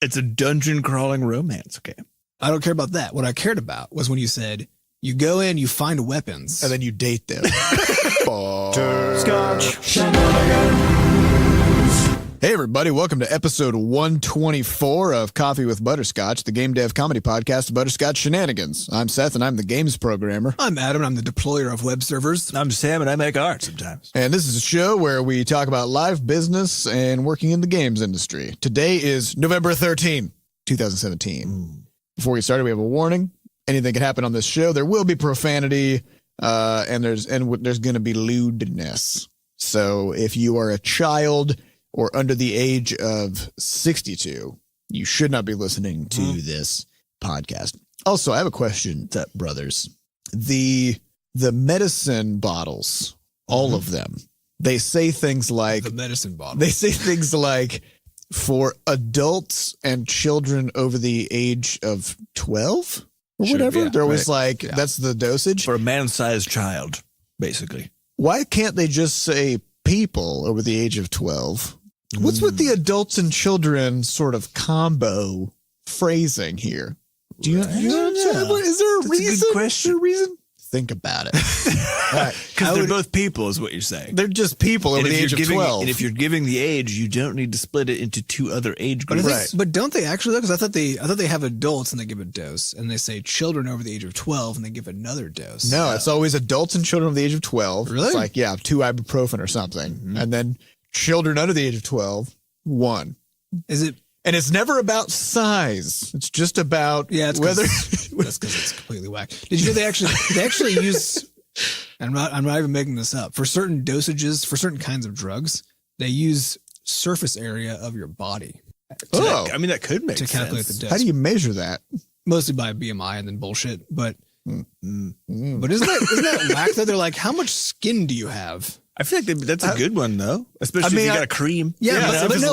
It's a dungeon crawling romance game. I don't care about that. What I cared about was when you said you go in, you find weapons, and then you date them. Butterscotch. Hey, everybody. Welcome to episode 124 of Coffee with Butterscotch, the game dev comedy podcast, Butterscotch Shenanigans. I'm Seth, and I'm the games programmer. I'm Adam, and I'm the deployer of web servers. I'm Sam, and I make art sometimes. And this is a show where we talk about live business and working in the games industry. Today is November 13, 2017. Before we start, we have a warning. Anything can happen on this show. There will be profanity, and there's going to be lewdness. So if you are a child or under the age of 62, you should not be listening to this podcast. Also, I have a question, brothers. The medicine bottles, all of them, they say things like... The medicine bottle. They say things like, for adults and children over the age of 12 or whatever. Yeah, They're always that's the dosage. For a man-sized child, basically. Why can't they just say people over the age of 12? What's with the adults and children sort of combo phrasing here? Do you understand? Is there a reason? A good question. Is there a reason? Think about it. Because they're both people is what you're saying. They're just people over the age of 12. And if you're giving the age, you don't need to split it into two other age groups. But don't they actually? Because I thought they have adults and they give a dose, and they say children over the age of 12 and they give another dose. No, it's always adults and children over the age of 12. Really? It's like, 2 ibuprofen or something. And then children under the age of 12, 1. Is it? And it's never about size. It's just about whether. That's because it's completely whack. Did you know they actually use? I'm not even making this up. For certain dosages, for certain kinds of drugs, they use surface area of your body. That could make sense. To calculate the dose. How do you measure that? Mostly by BMI and then bullshit. But isn't that whack though? They're like, how much skin do you have? I feel like that's a good one, though. Especially if you got a cream. Yeah, but it's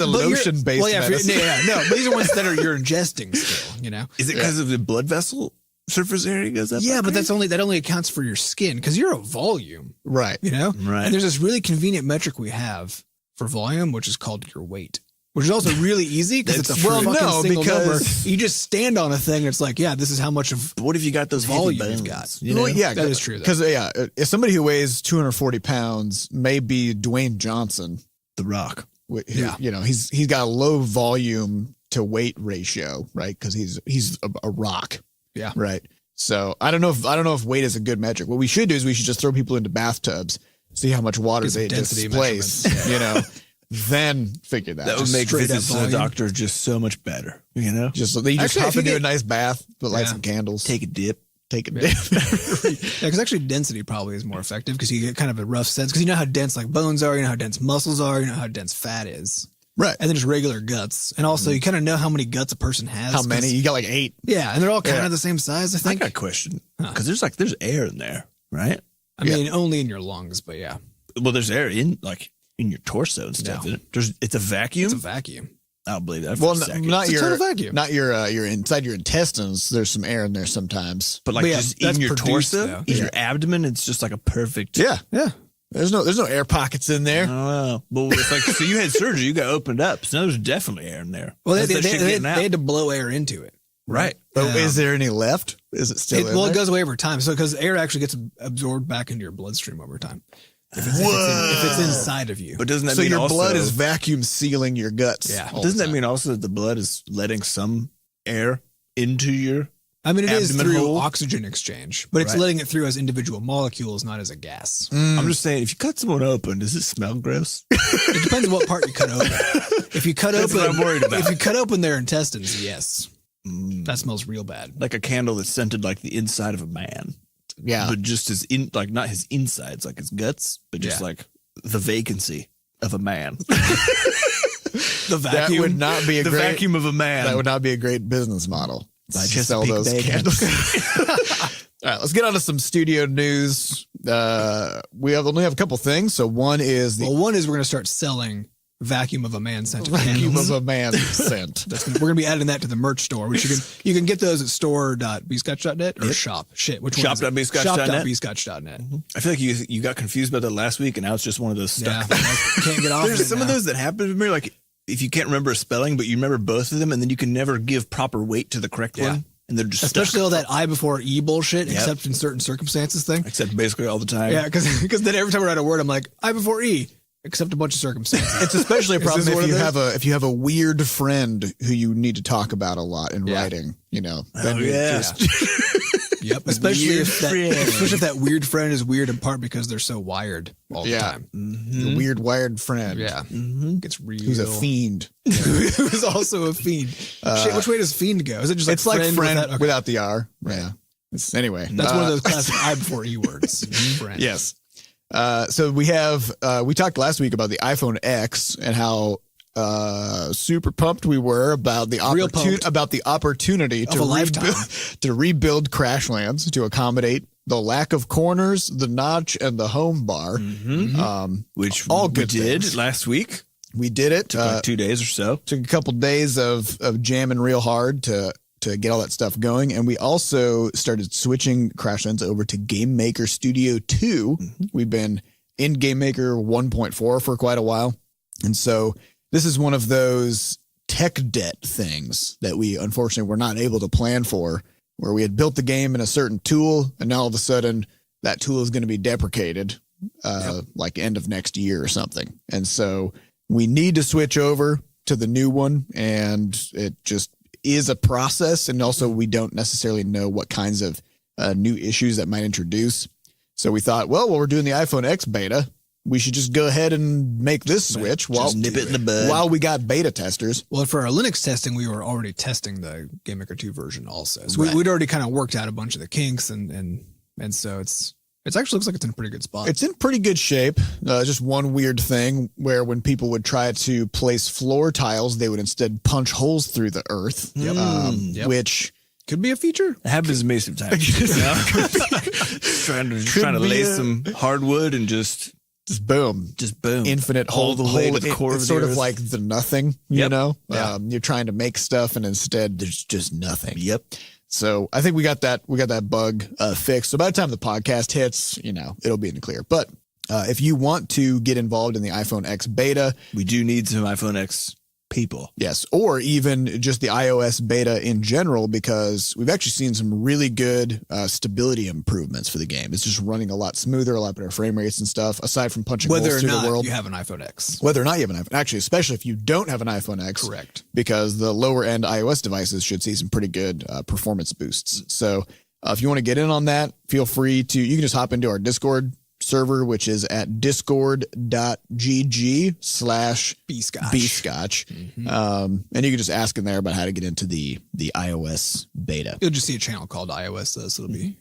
a lotion-based medicine. But these are ones that you're ingesting still, you know? Is it because of the blood vessel surface area goes up? Yeah, but that only accounts for your skin because you're a volume. Right. You know? Right. And there's this really convenient metric we have for volume, which is called your weight. Which is also really easy because it's a single number. You just stand on a thing and it's like, this is how much of but what if you got those volume you've got? You know? Well, yeah, that is true. Because if somebody who weighs 240 pounds may be Dwayne Johnson, The Rock. He's got a low volume to weight ratio, right? Because he's a rock. Yeah. Right. So I don't know if weight is a good metric. What we should do is we should just throw people into bathtubs, see how much water they displace. Yeah. Then figure that. That would make visits to the doctor just so much better. You know, just hop into a nice bath, light some candles, take a dip. Because actually density probably is more effective because you get kind of a rough sense because you know how dense like bones are, you know how dense muscles are, you know how dense fat is. Right. And then just regular guts. And also you kind of know how many guts a person has. How many? You got like 8. Yeah. And they're all kind of the same size, I think. I got a question. Because there's air in there, right? I mean, only in your lungs, but yeah. Well, there's air in your torso and stuff. No. It's a vacuum? It's a vacuum. I don't believe that. Well, not your vacuum. Not your inside your intestines. There's some air in there sometimes. But just in your torso, in your abdomen, it's just like a perfect. Yeah. There's no air pockets in there. I don't know. Well, it's so you had surgery, you got opened up. So there's definitely air in there. Well, they had to blow air into it. Right. But is there any left? Is it still in there? Well, it goes away over time. So because air actually gets absorbed back into your bloodstream over time. If it's inside of you. But doesn't that mean your also, blood is vacuum sealing your guts? Yeah. Doesn't that mean also that the blood is letting some air into your it is through hole? Oxygen exchange, but it's letting it through as individual molecules, not as a gas. I'm just saying, if you cut someone open, does it smell gross? It depends on what part you cut open. If you cut That's what I'm worried about. If you cut open their intestines, yes. That smells real bad. Like a candle that's scented like the inside of a man. Yeah. But just not his insides, like his guts, but just like the vacancy of a man. The vacuum. That would not be a great vacuum of a man. That would not be a great business model. Just sell those candles. All right, let's get on to some studio news. We only have a couple things. So one is we're going to start selling vacuum of a man scent. Vacuum of a man scent. We're going to be adding that to the merch store, which you can get those at store.bscotch.net or shop. Shit, which one? Shop.bscotch.net. Shop.bscotch.net. I feel like you got confused about that last week, and now it's just one of those stuck. Yeah, can't get off. There's some of those that happen to me. Like if you can't remember a spelling, but you remember both of them, and then you can never give proper weight to the correct one, and they're just especially stuck. all that I before E bullshit, except in certain circumstances thing. Except basically all the time. Yeah, because then every time I write a word, I'm like I before E, except a bunch of circumstances. It's especially a problem if you have a weird friend who you need to talk about a lot in writing. You know, then Yep. Especially if that weird friend is weird in part because they're so wired all the time. The weird wired friend. Yeah. Gets real. Who's a fiend. Who's also a fiend. Shit, which way does fiend go? Is it just like it's like friend without the R. Right. Yeah. Anyway. That's one of those classic I before E words. Friend. Yes. So we talked last week about the iPhone X and how super pumped we were about the opportunity to rebuild Crashlands to accommodate the lack of corners, the notch, and the home bar. Which all we good did things. last week. We did it. Took like 2 days or so. Took a couple days of jamming real hard to get all that stuff going. And we also started switching Crashlands over to Game Maker Studio 2. We've been in Game Maker 1.4 for quite a while. And so this is one of those tech debt things that we unfortunately were not able to plan for, where we had built the game in a certain tool, and now all of a sudden that tool is going to be deprecated like end of next year or something. And so we need to switch over to the new one, and it just is a process. And also we don't necessarily know what kinds of new issues that might introduce. So we thought, well, while we're doing the iPhone X beta, we should just go ahead and make this switch while nip it in the bud. While we got beta testers. Well, for our Linux testing, we were already testing the Game Maker 2 version also. So we'd already kind of worked out a bunch of the kinks, and so it actually looks like it's in a pretty good spot. It's in pretty good shape. Just one weird thing where when people would try to place floor tiles, they would instead punch holes through the earth, which could be a feature. It happens to me sometimes. trying to lay some hardwood and just boom, infinite all the way to the core. It's sort of like the nothing, you know. Yeah. You're trying to make stuff, and instead there's just nothing. Yep. So I think we got that bug fixed. So by the time the podcast hits, it'll be in the clear. But if you want to get involved in the iPhone X beta, we do need some iPhone X people. Yes, or even just the iOS beta in general, because we've actually seen some really good stability improvements for the game. It's just running a lot smoother, a lot better frame rates and stuff, aside from punching holes through the world. You have an iPhone X. Whether or not you have an iPhone. Actually, especially if you don't have an iPhone X. Correct. Because the lower-end iOS devices should see some pretty good performance boosts. So if you want to get in on that, feel free to. You can just hop into our Discord server, which is at discord.gg/bscotch. And you can just ask in there about how to get into the iOS beta. You'll just see a channel called iOS, though, so it'll be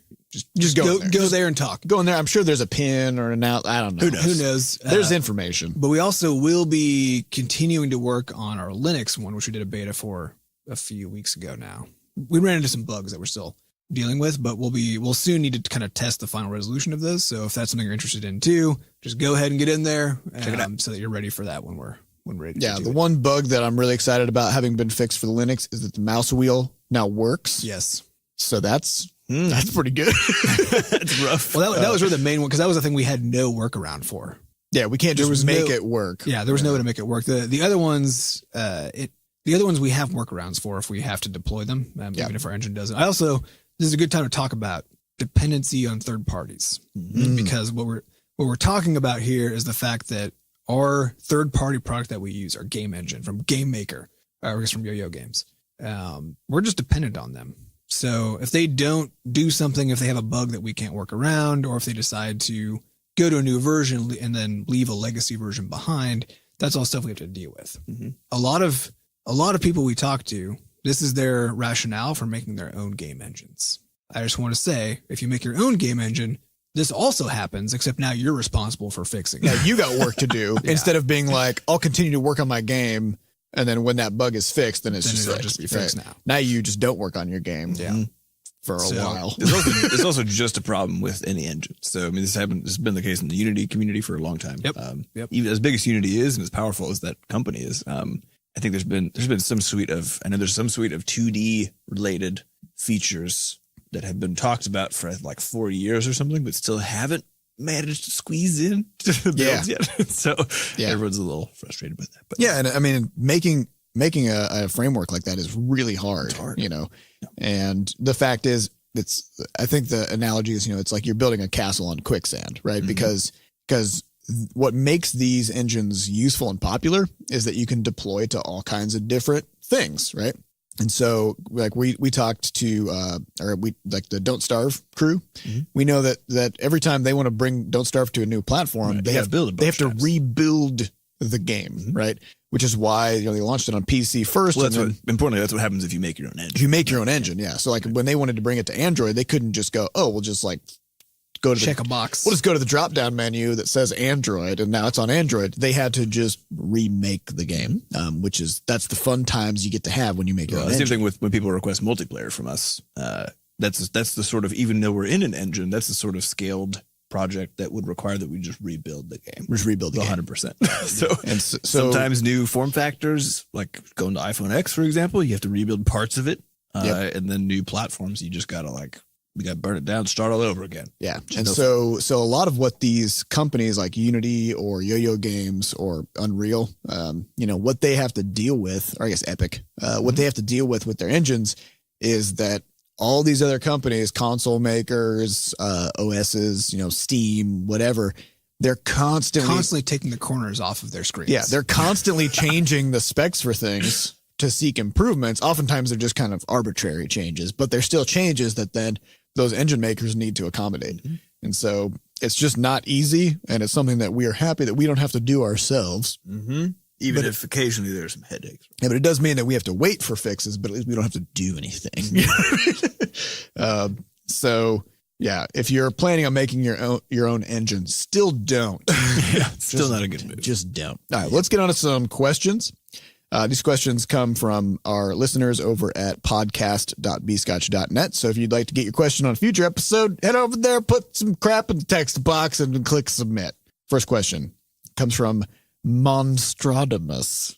just go there and talk. Go in there. I'm sure there's a pin or an out. I don't know. Who knows? There's information. But we also will be continuing to work on our Linux one, which we did a beta for a few weeks ago now. We ran into some bugs that we're still dealing with, but we'll soon need to kind of test the final resolution of this. So if that's something you're interested in too, just go ahead and get in there so that you're ready for that when we're ready. Yeah, the one bug that I'm really excited about having been fixed for the Linux is that the mouse wheel now works. Yes. So that's pretty good. It's rough. Well, that was really the main one, because that was the thing we had no workaround for. Yeah, we can't just make it work. Yeah, there was no way to make it work. The other ones, we have workarounds for if we have to deploy them, even if our engine doesn't. This is a good time to talk about dependency on third parties, because what we're talking about here is the fact that our third party product that we use, our game engine from Game Maker, or I guess from Yo-Yo Games, we're just dependent on them. So if they don't do something, if they have a bug that we can't work around, or if they decide to go to a new version and then leave a legacy version behind, that's all stuff we have to deal with. A lot of people we talk to, this is their rationale for making their own game engines. I just want to say, if you make your own game engine, this also happens, except now you're responsible for fixing it. Yeah, you got work to do instead of being like, I'll continue to work on my game, and then when that bug is fixed, then it'll just be fixed. Now. Now you just don't work on your game for a while. It's also just a problem with any engine. So I mean, this has been the case in the Unity community for a long time. Even as big as Unity is and as powerful as that company is, I think there's been some suite of 2D related features that have been talked about for like 4 years or something, but still haven't managed to squeeze in to the builds yet. So everyone's a little frustrated with that. But and I mean, making a framework like that is really hard, you know. Yeah. And the fact is, I think the analogy is, you know, it's like you're building a castle on quicksand, right? Mm-hmm. Because what makes these engines useful and popular is that you can deploy to all kinds of different things, right? And so, like we talked to, like the Don't Starve crew. Mm-hmm. We know that every time they want to bring Don't Starve to a new platform, they have to rebuild the game, mm-hmm. right? Which is why, you know, they launched it on PC first. Well, importantly, that's what happens if you make your own engine. If you make your own engine, yeah. So like when they wanted to bring it to Android, they couldn't just go, oh, we'll just like check a box. We'll just go to the drop down menu that says Android, and now it's on Android. They had to just remake the game, that's the fun times you get to have when you make your own. Same thing with when people request multiplayer from us. That's the sort of, even though we're in an engine, that's the sort of scaled project that would require that we just rebuild the game. Just rebuild the 100%. So sometimes new form factors, like going to iPhone X, for example, you have to rebuild parts of it. And then new platforms, you just gotta we got to burn it down, start all over again. Yeah. And so a lot of what these companies like Unity or Yo-Yo Games or Unreal, you know, what they have to deal with, or I guess Epic, what they have to deal with their engines is that all these other companies, console makers, OSs, you know, Steam, whatever, they're constantly taking the corners off of their screens. Yeah. They're constantly changing the specs for things to seek improvements. Oftentimes they're just kind of arbitrary changes, but they're still changes that then those engine makers need to accommodate. Mm-hmm. And so it's just not easy. And it's something that we are happy that we don't have to do ourselves. Mm-hmm. Even if occasionally there's some headaches. Yeah, but it does mean that we have to wait for fixes, but at least we don't have to do anything. So yeah, if you're planning on making your own engine, still don't. Still not a good move. Just don't. All right, let's get on to some questions. These questions come from our listeners over at podcast.bscotch.net. So if you'd like to get your question on a future episode, head over there, put some crap in the text box, and click submit. First question comes from Monstradamus,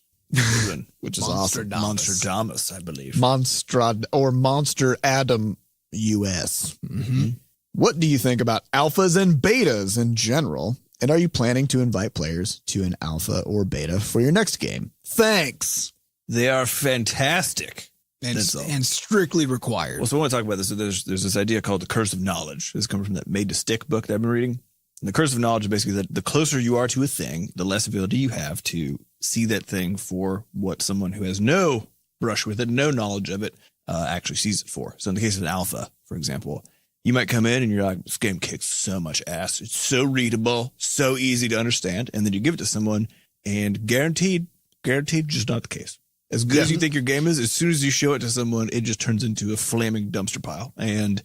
which is awesome. Monstradamus, I believe. Monster Adam US. Mm-hmm. What do you think about alphas and betas in general? And are you planning to invite players to an alpha or beta for your next game? Thanks. They are fantastic. And strictly required. Well, so I want to talk about this. So there's this idea called the curse of knowledge. This comes from that Made to Stick book that I've been reading. And the curse of knowledge is basically that the closer you are to a thing, the less ability you have to see that thing for what someone who has no brush with it, no knowledge of it, actually sees it for. So in the case of an alpha, for example, you might come in and you're like, this game kicks so much ass. It's so readable, so easy to understand. And then you give it to someone and guaranteed, just not the case. As good as you think your game is, as soon as you show it to someone, it just turns into a flaming dumpster pile. And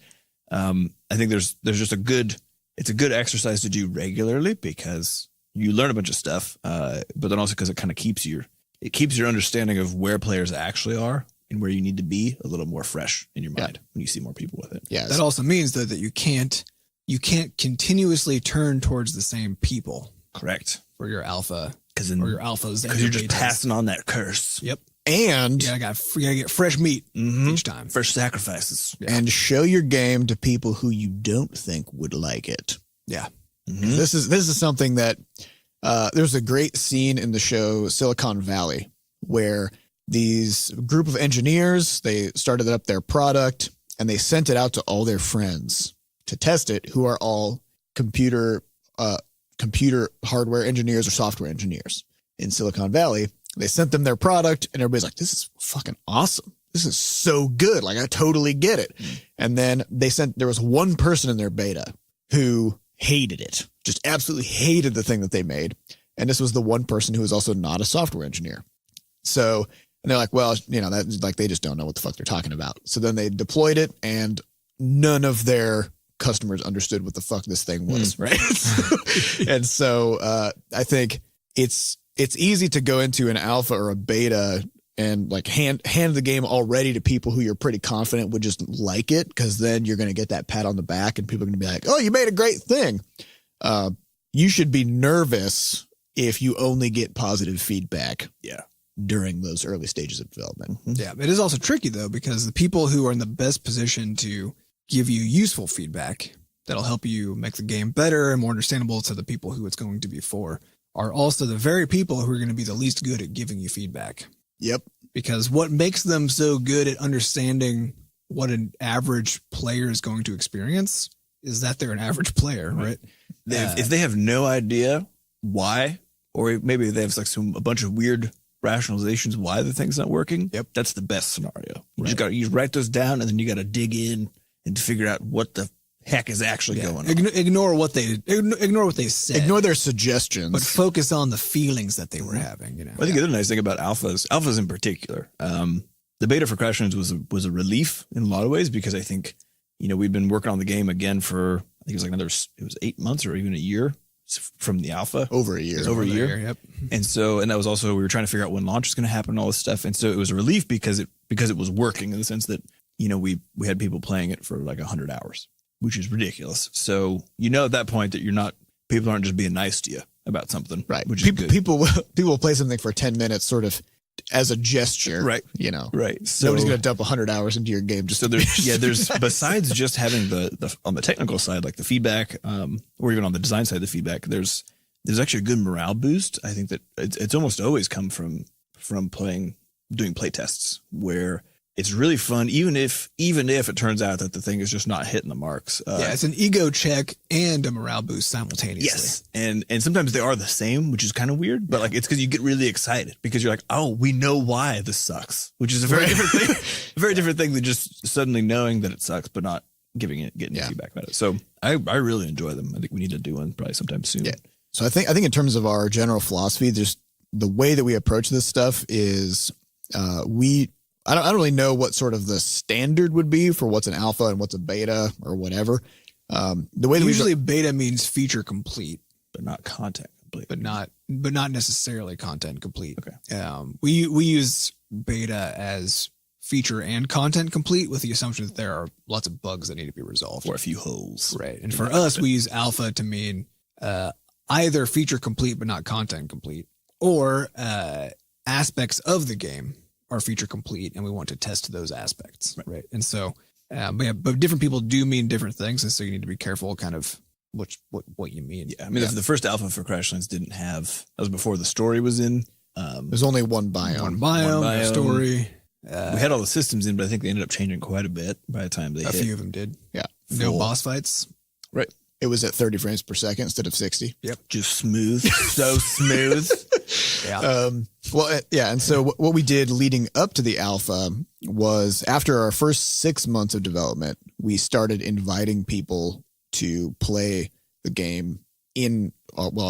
I think there's just it's a good exercise to do regularly because you learn a bunch of stuff, but then also because it kind of keeps your understanding of where players actually are and where you need to be a little more fresh in your mind when you see more people with it. Yeah. That also means though that you can't continuously turn towards the same people. Correct. For your alpha. Or your alphas. Because you're just passing on that curse. Yep. And you gotta get fresh meat each time. Fresh sacrifices. Yeah. And show your game to people who you don't think would like it. Yeah. Mm-hmm. This is something that there's a great scene in the show Silicon Valley where these group of engineers, they started up their product and they sent it out to all their friends to test it, who are all computer hardware engineers or software engineers in Silicon Valley. They sent them their product and everybody's like, this is fucking awesome. This is so good. Like, I totally get it. And then there was one person in their beta who hated it, just absolutely hated the thing that they made. And this was the one person who was also not a software engineer. So, and they're like, well, you know, that like, they just don't know what the fuck they're talking about. So then they deployed it and none of their customers understood what the fuck this thing was. Right. And so, I think it's easy to go into an alpha or a beta and like hand the game already to people who you're pretty confident would just like it. Cause then you're going to get that pat on the back and people are going to be like, oh, you made a great thing. You should be nervous if you only get positive feedback. Yeah. During those early stages of development. Yeah. It is also tricky though, because the people who are in the best position to give you useful feedback that'll help you make the game better and more understandable to the people who it's going to be for are also the very people who are going to be the least good at giving you feedback. Yep. Because what makes them so good at understanding what an average player is going to experience is that they're an average player, right? If they have no idea why, or maybe they have like a bunch of weird rationalizations why the thing's not working. Yep. That's the best scenario. You write those down and then you got to dig in and figure out what the heck is actually going on. Ignore what they said. Ignore their suggestions, but focus on the feelings that they were having. You know, I think the other nice thing about alphas in particular, the beta for Crashlands was a relief in a lot of ways because I think we've been working on the game again for I think it was 8 months or even a year from the alpha. Over a year. Over a year. Yep. And that was also, we were trying to figure out when launch was going to happen and all this stuff. And so it was a relief because it was working in the sense that, we had people playing it for like 100 hours, which is ridiculous. So, at that point that people aren't just being nice to you about something. Right. Which is good. People will play something for 10 minutes sort of as a gesture. Right. Right. So, nobody's going to dump 100 hours into your game. So there's besides just having the on the technical side, like the feedback, or even on the design side, the feedback, there's actually a good morale boost. I think that it's almost always come from doing play tests where it's really fun, even if it turns out that the thing is just not hitting the marks. It's an ego check and a morale boost simultaneously. Yes, and sometimes they are the same, which is kind of weird. But like it's because you get really excited because you're like, oh, we know why this sucks, which is a very different thing. A very different thing than just suddenly knowing that it sucks, but not getting feedback about it. So I really enjoy them. I think we need to do one probably sometime soon. Yeah. So I think in terms of our general philosophy, just the way that we approach this stuff is I don't really know what sort of the standard would be for what's an alpha and what's a beta or whatever. The way that usually beta means feature complete, but not content complete, but not necessarily content complete. Okay. We use beta as feature and content complete with the assumption that there are lots of bugs that need to be resolved or a few holes. Right. And for us, we use alpha to mean either feature complete but not content complete, or aspects of the game are feature complete and we want to test those aspects. Right. And so, but different people do mean different things. And so you need to be careful kind of what you mean. Yeah. I mean, the first alpha for Crashlands didn't have, that was before the story was in. There's only one biome. One biome. Story. We had all the systems in, but I think they ended up changing quite a bit by the time they hit. A few of them did. Yeah. No boss fights. Right. It was at 30 frames per second instead of 60. Yep. Just smooth. So smooth. Yeah. And so what we did leading up to the alpha was after our first 6 months of development, we started inviting people to play the game in,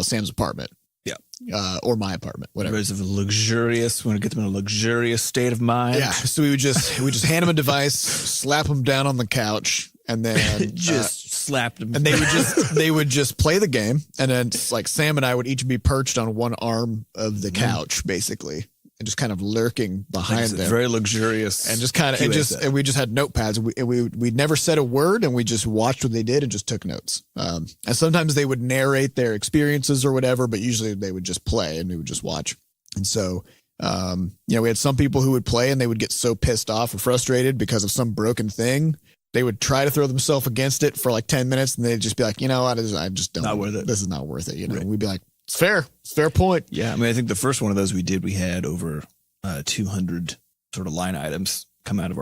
Sam's apartment. Yeah. Or my apartment, whatever. Want to get them in a luxurious state of mind. Yeah. So we would just hand them a device, slap them down on the couch, and then just slapped them. And they would just play the game. And then like Sam and I would each be perched on one arm of the couch, basically, and just kind of lurking behind them. Very luxurious. And just kind of, and we just had notepads. We'd never said a word, and we just watched what they did and just took notes. And sometimes they would narrate their experiences or whatever, but usually they would just play and we would just watch. And so, we had some people who would play and they would get so pissed off or frustrated because of some broken thing. They would try to throw themselves against it for like 10 minutes and they'd just be like, I just don't. Not worth it. This is not worth it. Right. We'd be like, it's fair point. Yeah. I mean, I think the first one of those we had over 200 sort of line items come out of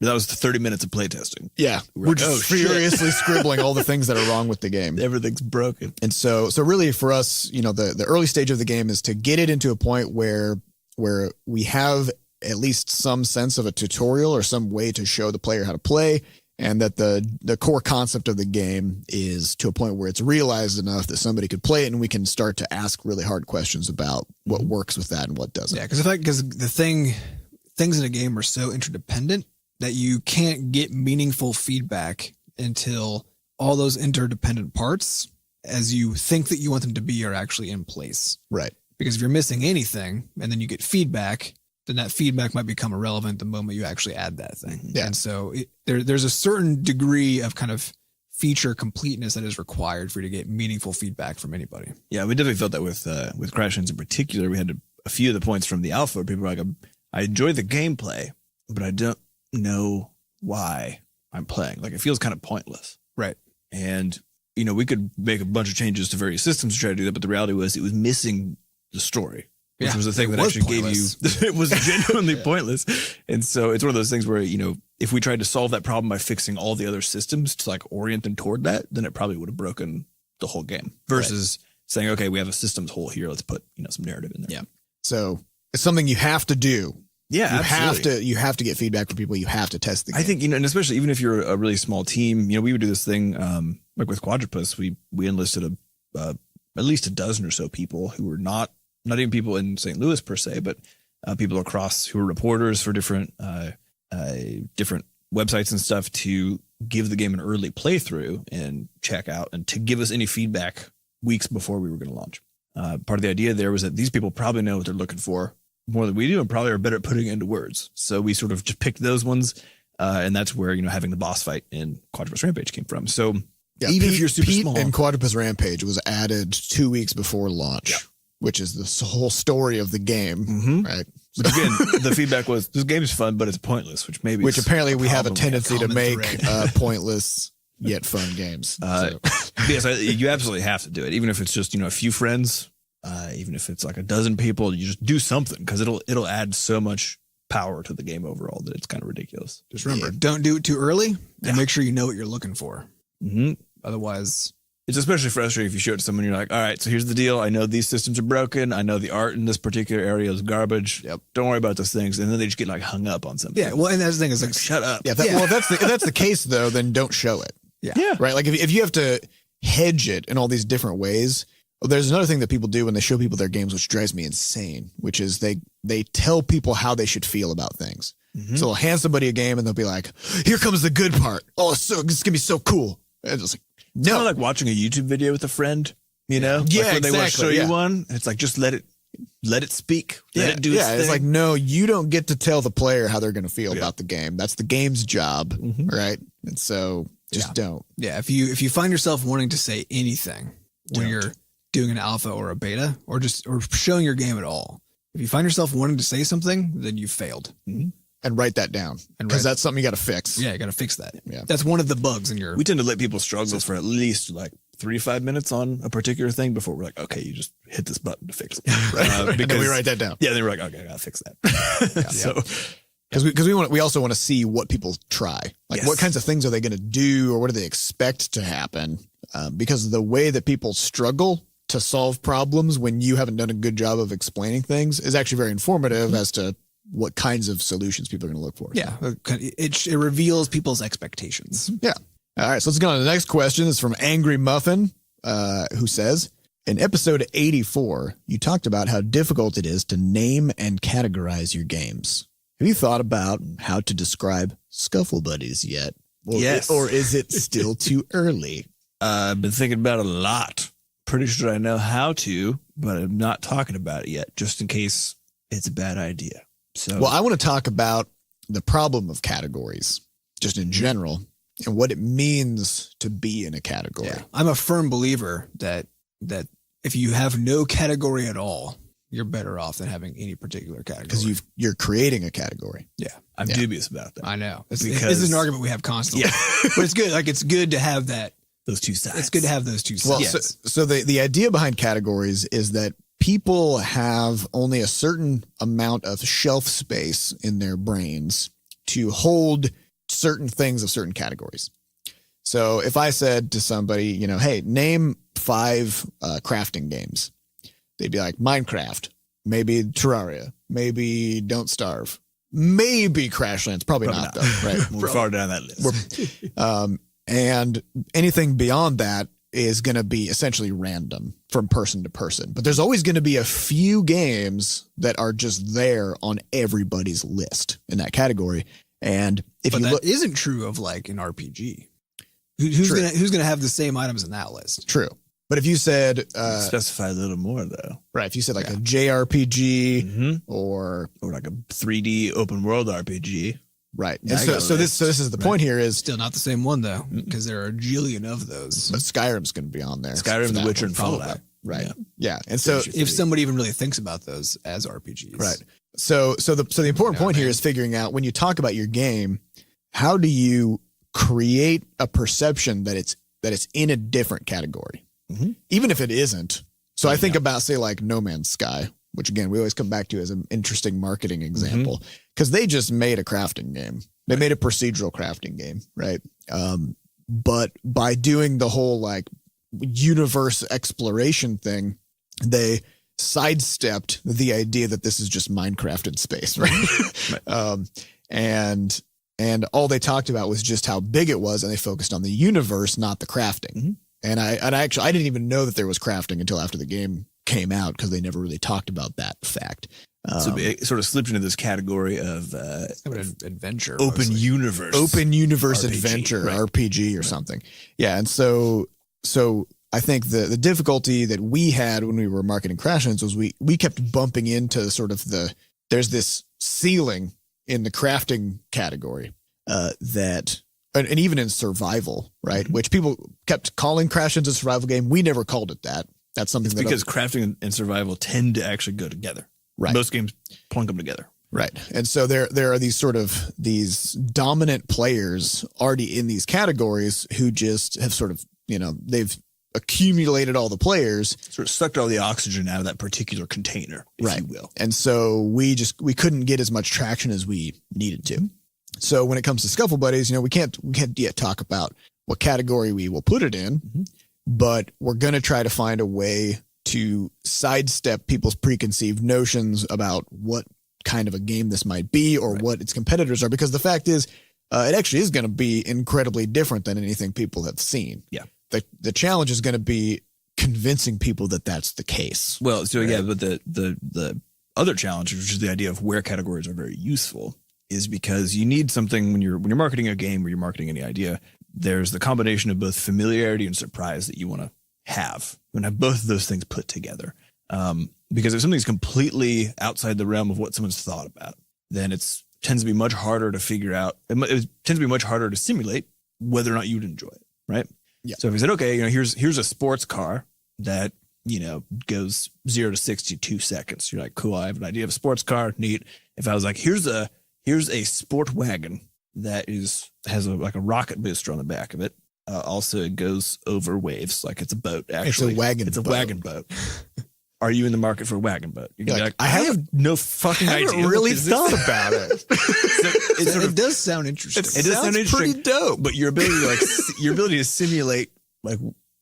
that was the 30 minutes of playtesting. Yeah. We're just furiously scribbling all the things that are wrong with the game. Everything's broken. And so really for us, the early stage of the game is to get it into a point where we have at least some sense of a tutorial or some way to show the player how to play. And that the core concept of the game is to a point where it's realized enough that somebody could play it and we can start to ask really hard questions about what works with that and what doesn't. Yeah, because things in a game are so interdependent that you can't get meaningful feedback until all those interdependent parts, as you think that you want them to be, are actually in place. Right. Because if you're missing anything and then you get feedback, then that feedback might become irrelevant the moment you actually add that thing. Yeah. And so there's a certain degree of kind of feature completeness that is required for you to get meaningful feedback from anybody. Yeah, we definitely felt that with Crashlands in particular. We had a few of the points from the alpha where people were like, I enjoy the gameplay, but I don't know why I'm playing. Like, it feels kind of pointless. Right. And, you know, we could make a bunch of changes to various systems to try to do that. But the reality was it was missing the story, which was the thing that actually pointless. Gave you, it was genuinely pointless. And so it's one of those things where, you know, if we tried to solve that problem by fixing all the other systems to like orient them toward that, then it probably would have broken the whole game versus saying, okay, we have a systems hole here. Let's put, you know, some narrative in there. Yeah. So it's something you have to do. Yeah, you have to get feedback from people. You have to test the game. I think, you know, and especially even if you're a really small team, you know, we would do this thing, like with Quadrupus, we enlisted at least a dozen or so people who were not even people in St. Louis per se, but people across who were reporters for different websites and stuff to give the game an early playthrough and check out and to give us any feedback weeks before we were going to launch. Part of the idea there was that these people probably know what they're looking for more than we do and probably are better at putting it into words. So we sort of just picked those ones. And that's where, you know, having the boss fight in Quadrupus Rampage came from. So even if you're super small. And Quadrupus Rampage was added 2 weeks before launch, which is the whole story of the game, right? But again, the feedback was this game is fun, but it's pointless, which apparently we have a tendency to make pointless yet fun games. Yes, you absolutely have to do it, even if it's just, you know, a few friends, even if it's like a dozen people. You just do something because it'll add so much power to the game overall that it's kind of ridiculous. Just remember, don't do it too early, and make sure you know what you're looking for. Otherwise, it's especially frustrating if you show it to someone. You're like, all right, so here's the deal. I know these systems are broken. I know the art in this particular area is garbage. Yep. Don't worry about those things. And then they just get like hung up on something. Yeah. Well, and that's the thing is like, shut up. Yeah. Well, if that's the case though, then don't show it. Yeah. Right. Like if you have to hedge it in all these different ways. Well, there's another thing that people do when they show people their games, which drives me insane, which is they tell people how they should feel about things. So they'll hand somebody a game and they'll be like, here comes the good part. Oh, it's going to be so cool. And it's like, no, kind of like watching a YouTube video with a friend, you know? Yeah, like when exactly. They want to show you one. It's like, just let it speak. Let it do its thing. It's like, no, you don't get to tell the player how they're going to feel about the game. That's the game's job, right? And so just don't. Yeah, if you find yourself wanting to say anything when you're doing an alpha or a beta or showing your game at all, if you find yourself wanting to say something, then you failed. And write that down because that's something you got to fix. Yeah, you got to fix that. Yeah. That's one of the bugs in your. We tend to let people struggle for at least like 3 to 5 minutes on a particular thing before we're like, okay, you just hit this button to fix it. Because and then we write that down. Yeah, then we're like, okay, I gotta fix that. So because we also want to see what people try, like what kinds of things are they going to do or what do they expect to happen? Because the way that people struggle to solve problems when you haven't done a good job of explaining things is actually very informative as to what kinds of solutions people are going to look for. Yeah. It reveals people's expectations. Yeah. All right. So let's go on to the next question. It's from Angry Muffin, who says, in episode 84, you talked about how difficult it is to name and categorize your games. Have you thought about how to describe Scuffle Buddies yet? Yes. Or is it still too early? I've been thinking about it a lot. Pretty sure I know how to, but I'm not talking about it yet, just in case it's a bad idea. So, well, I want to talk about the problem of categories just in general and what it means to be in a category. Yeah. I'm a firm believer that if you have no category at all, you're better off than having any particular category. Because you're creating a category. Yeah. I'm dubious about that. I know. This is an argument we have constantly. Yeah. But it's good. Like, it's good to have those two sides. It's good to have those two sides. Well, so the idea behind categories is that people have only a certain amount of shelf space in their brains to hold certain things of certain categories. So if I said to somebody, you know, hey, name 5 crafting games, they'd be like Minecraft, maybe Terraria, maybe Don't Starve, maybe Crashlands, probably not though, right? We're far down that list. And anything beyond that is going to be essentially random from person to person. But there's always going to be a few games that are just there on everybody's list in that category. And if but you that look, isn't true of like an RPG. Who's gonna have the same items in that list? True. But if you said specify a little more though, right? If you said like a JRPG or like a 3D open world RPG. Right. And so this is the point here is still not the same one though, because there are a jillion of those. But Skyrim's going to be on there. Skyrim, The Witcher, and Fallout. Right. Yeah. And so if somebody even really thinks about those as RPGs. Right. So the important point here is figuring out when you talk about your game, how do you create a perception that it's that it's in a different category, even if it isn't. So I think about, say, like No Man's Sky, which again, we always come back to as an interesting marketing example, because they just made a crafting game. They made a procedural crafting game, right? But by doing the whole like universe exploration thing, they sidestepped the idea that this is just Minecraft in space, right? And all they talked about was just how big it was, and they focused on the universe, not the crafting. And I didn't even know that there was crafting until after the game came out, because they never really talked about that fact. So it sort of slipped into this category of adventure, open universe RPG, adventure, right? RPG or something. Yeah, and so I think the difficulty that we had when we were marketing Crashlands was we kept bumping into sort of there's this ceiling in the crafting category that. And even in survival, right? Which people kept calling Crashlands a survival game. We never called it that. That's something because crafting and survival tend to actually go together. Right. Most games plunk them together. Right. And so there are these dominant players already in these categories who just have sort of, they've accumulated all the players. Sort of sucked all the oxygen out of that particular container, if you will. And so we couldn't get as much traction as we needed to. So when it comes to Scuffle Buddies, we can't yet talk about what category we will put it in, but we're going to try to find a way to sidestep people's preconceived notions about what kind of a game this might be or what its competitors are, because the fact is, it actually is going to be incredibly different than anything people have seen. Yeah. The challenge is going to be convincing people that that's the case. Well, so yeah, but the other challenge, which is the idea of where categories are very useful, is because you need something when you're marketing a game or you're marketing any idea, there's the combination of both familiarity and surprise that you want to have. You want to have both of those things put together. Because if something's completely outside the realm of what someone's thought about, then it tends to be much harder to figure out. It tends to be much harder to simulate whether or not you'd enjoy it, right? Yeah. So if you said, okay, here's a sports car that, goes 0 to 60 in 2 seconds. You're like, cool, I have an idea of a sports car, neat. If I was like, here's a sport wagon that has a rocket booster on the back of it. Also, it goes over waves like it's a boat. Actually, it's a wagon boat. Are you in the market for a wagon boat? You're like, I have no fucking idea. I haven't really thought about it. So it does sound interesting. It does sound pretty dope. But your ability to simulate, like,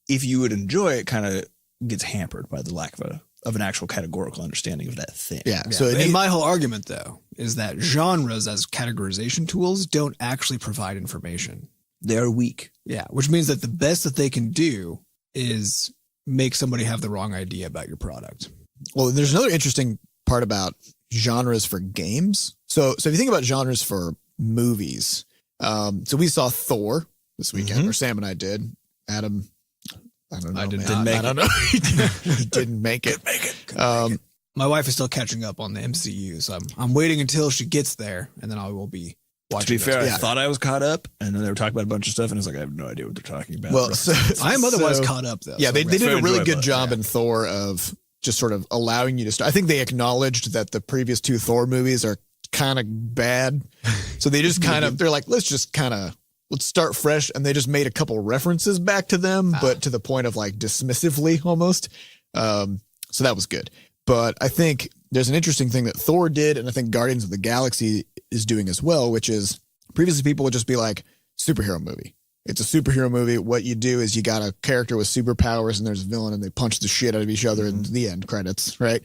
if you would enjoy it, kind of gets hampered by the lack of an actual categorical understanding of that thing. Yeah. So my whole argument, though, is that genres as categorization tools don't actually provide information. They are weak. Yeah. Which means that the best that they can do is make somebody have the wrong idea about your product. Well, there's another interesting part about genres for games. So if you think about genres for movies, so we saw Thor this weekend, or Sam and I did. Adam, I don't know. I don't know. He didn't make it. My wife is still catching up on the MCU, so I'm waiting until she gets there, and then I will be watching. To be fair, I thought I was caught up, and then they were talking about a bunch of stuff, and it's like I have no idea what they're talking about. Well, I am otherwise caught up, though. Yeah, they did a really good job in Thor of just sort of allowing you to start. I think they acknowledged that the previous 2 Thor movies are kind of bad, so they just they're like, let's start fresh, and they just made a couple references back to them, but to the point of like dismissively almost. So that was good. But I think there's an interesting thing that Thor did, and I think Guardians of the Galaxy is doing as well, which is previously people would just be like, superhero movie. It's a superhero movie. What you do is you got a character with superpowers and there's a villain and they punch the shit out of each other in the end credits, right?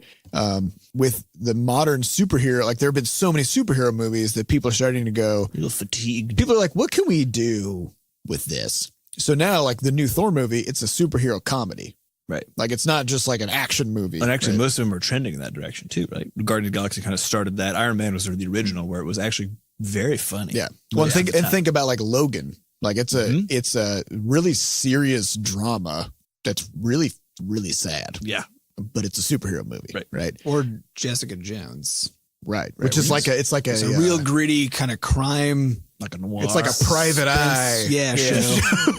With the modern superhero, like there have been so many superhero movies that people are starting to go, a little fatigued. People are like, what can we do with this? So now, like the new Thor movie, it's a superhero comedy. Right. Like it's not just like an action movie. And actually, most of them are trending in that direction too, right? Guardians of the Galaxy kind of started that. Iron Man was sort of the original where it was actually very funny. Yeah. Well, think about like Logan. Like it's a really serious drama that's really, really sad. Yeah. But it's a superhero movie. Right. Or Jessica Jones. Right. Which is it's a real gritty kind of crime. Like a noir. It's like a private eye. Yeah. Show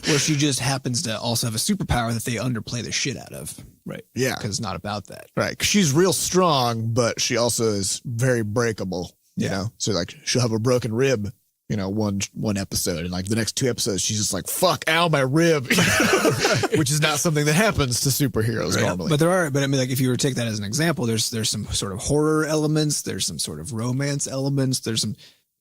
where she just happens to also have a superpower that they underplay the shit out of. Right. Yeah. Because it's not about that. Right. 'Cause she's real strong, but she also is very breakable. You know? So like she'll have a broken rib one episode, and like the next 2 episodes, she's just like, fuck, ow, my rib, which is not something that happens to superheroes normally. But I mean, like if you were to take that as an example, there's some sort of horror elements, there's some sort of romance elements,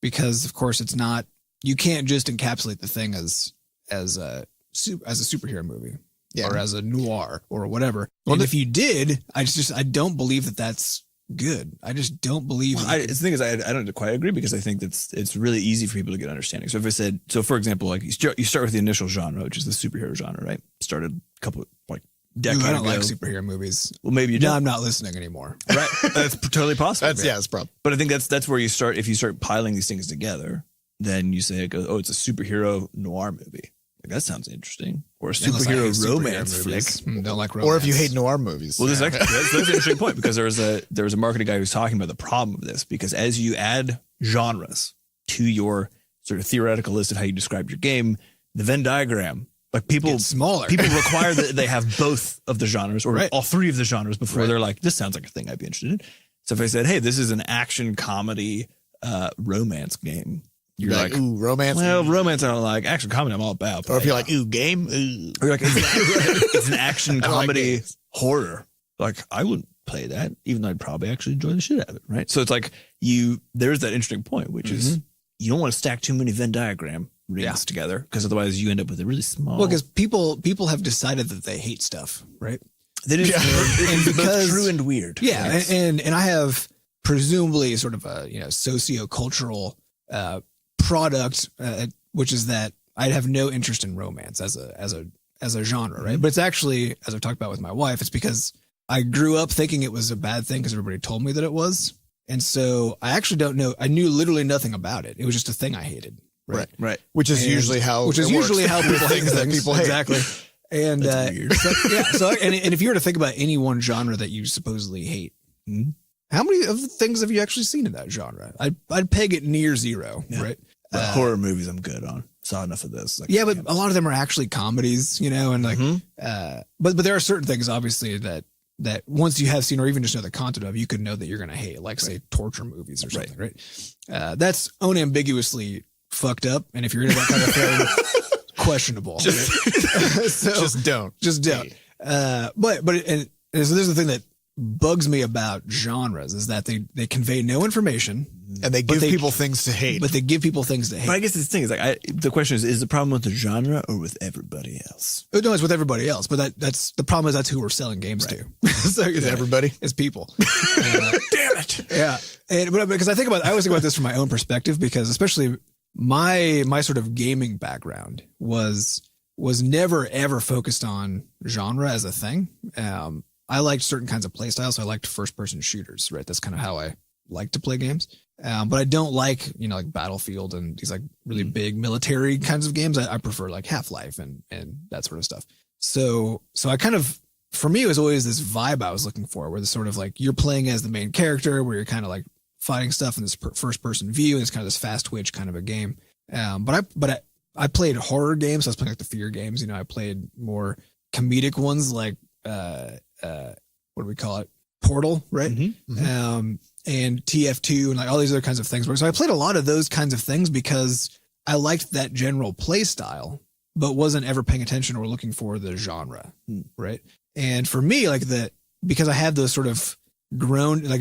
because of course it's not, you can't just encapsulate the thing as a superhero movie or as a noir or whatever. And if you did, I don't believe that that's good. I just don't believe. The thing is, I don't quite agree, because I think it's really easy for people to get understanding. So if I said, for example, like you start with the initial genre, which is the superhero genre, right? Started a couple like decades ago. I don't like superhero movies. Well, maybe you do. No, I'm not listening anymore. Right? That's totally possible. That's a problem. But I think that's where you start. If you start piling these things together, then you say, it's a superhero noir movie. Like, that sounds interesting. Or a superhero romance flick. Don't like romance. Or if you hate noir movies. Well, that's an interesting point, because there was a marketing guy who's talking about the problem of this, because as you add genres to your sort of theoretical list of how you describe your game, the Venn diagram, like people require that they have both of the genres or all 3 of the genres before they're like, this sounds like a thing I'd be interested in. So if I said, hey, this is an action comedy romance game, you're like, ooh, romance. Well, romance I don't like. Action comedy I'm all about. Or if you're like, ooh, game. Ooh. Or you're like, it's an action comedy horror. Like, I wouldn't play that, even though I'd probably actually enjoy the shit out of it, right? So it's like there's that interesting point, which is you don't want to stack too many Venn diagram rings together, because otherwise you end up with a really small. Well, because people have decided that they hate stuff, right? That is and both true and weird. Yeah, right? and I have presumably sort of a socio-cultural product, which is that I'd have no interest in romance as a genre, right? But it's actually, as I've talked about with my wife, it's because I grew up thinking it was a bad thing because everybody told me that it was. And so I actually don't know. I knew literally nothing about it. It was just a thing I hated. Right. Which is usually how people hate things that people hate. Exactly. And and if you were to think about any one genre that you supposedly hate, how many of the things have you actually seen in that genre? I'd peg it near 0, right? Horror movies I'm good on. Saw enough of this. Like, but a lot of them are actually comedies, and like, but there are certain things obviously that once you have seen or even just know the content of, you could know that you're going to hate, like say torture movies or something, right? That's unambiguously fucked up. And if you're into that kind of thing, questionable. Just don't. But so there's the thing that bugs me about genres is that they convey no information, and they give people things to hate. But they give people things to hate. But I guess the thing is, like, the question is the problem with the genre or with everybody else? No, it's with everybody else. But that's the problem, is that's who we're selling games to. So, everybody? It's people. Damn it. Yeah. But because I always think about this from my own perspective, because especially my sort of gaming background was never ever focused on genre as a thing. I liked certain kinds of play styles. So I liked first person shooters, right? That's kind of how I like to play games. But I don't like, like Battlefield and these like really big military kinds of games. I prefer like Half-Life and that sort of stuff. So I kind of, for me, it was always this vibe I was looking for, where the sort of like you're playing as the main character, where you're kind of like fighting stuff in this first person view, and it's kind of this fast twitch kind of a game. But I played horror games. So I was playing like the fear games. I played more comedic ones like, what do we call it? Portal, right? And TF2 and like all these other kinds of things. So I played a lot of those kinds of things because I liked that general play style, but wasn't ever paying attention or looking for the genre, right? And for me, because I had those sort of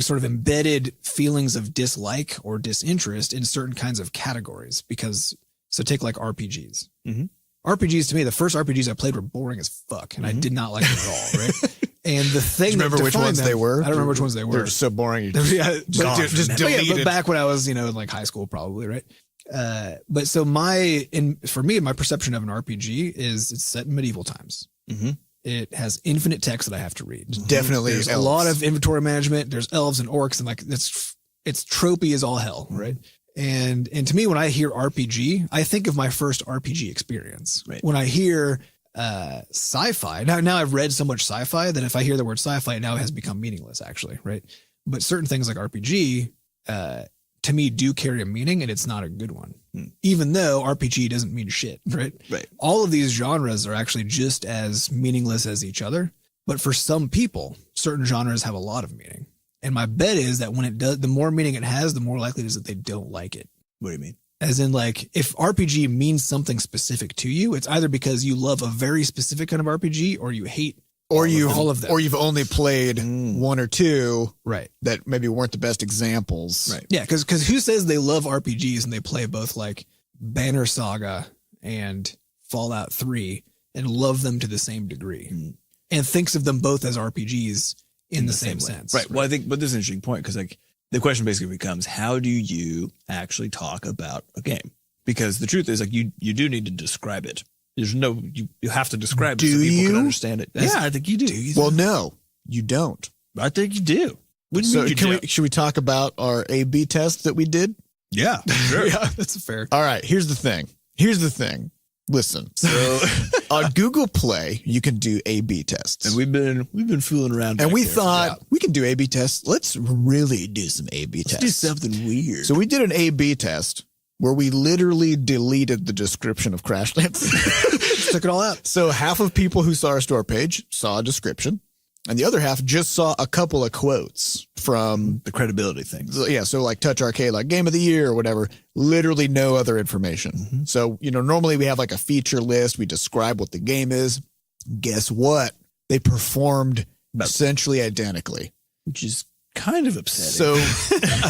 sort of embedded feelings of dislike or disinterest in certain kinds of categories, so take like RPGs. RPGs, to me, the first RPGs I played were boring as fuck, and I did not like them at all, right? And the thing, do you remember which ones they were? I don't remember which ones they were. They're just so boring. But back when I was, in like high school, probably, right? But so for me, my perception of an RPG is it's set in medieval times. It has infinite text that I have to read. Definitely, there's a lot of inventory management. There's elves and orcs, and like it's tropey as all hell, right? And to me, when I hear RPG, I think of my first RPG experience. Right. When I hear sci-fi, now I've read so much sci-fi that if I hear the word sci-fi, it now has become meaningless, actually, right? But certain things like RPG, to me, do carry a meaning, and it's not a good one. Even though RPG doesn't mean shit, right? Right. All of these genres are actually just as meaningless as each other. But for some people, certain genres have a lot of meaning. And my bet is that when it does, the more meaning it has, the more likely it is that they don't like it. What do you mean? As in, like, if RPG means something specific to you, it's either because you love a very specific kind of RPG or you hate all of them. Or you've only played one or two right that maybe weren't the best examples. Right. Yeah, because who says they love RPGs and they play both like Banner Saga and Fallout 3 and love them to the same degree and thinks of them both as RPGs in the same sense. Right. Well, I think, but this is an interesting point because like the question basically becomes, how do you actually talk about a game? Because the truth is like you do need to describe it. There's no, you have to describe it so people can understand it. Yeah, I think you do. Well, no, you don't. I think you do. What do you mean you do? Should we talk about our A/B test that we did? Yeah, sure. Yeah, that's fair. All right, here's the thing. Listen, so on Google Play, you can do A/B tests. And we've been fooling around. And we thought we can do A/B tests. Let's really do some A/B tests. Let's do something weird. So we did an A/B test where we literally deleted the description of Crashlands. Just took it all out. So half of people who saw our store page saw a description, and the other half just saw a couple of quotes from the credibility things. Yeah, so like Touch Arcade, like Game of the Year or whatever, literally no other information. So, normally we have like a feature list. We describe what the game is. Guess what? They performed essentially identically. Which is kind of upsetting.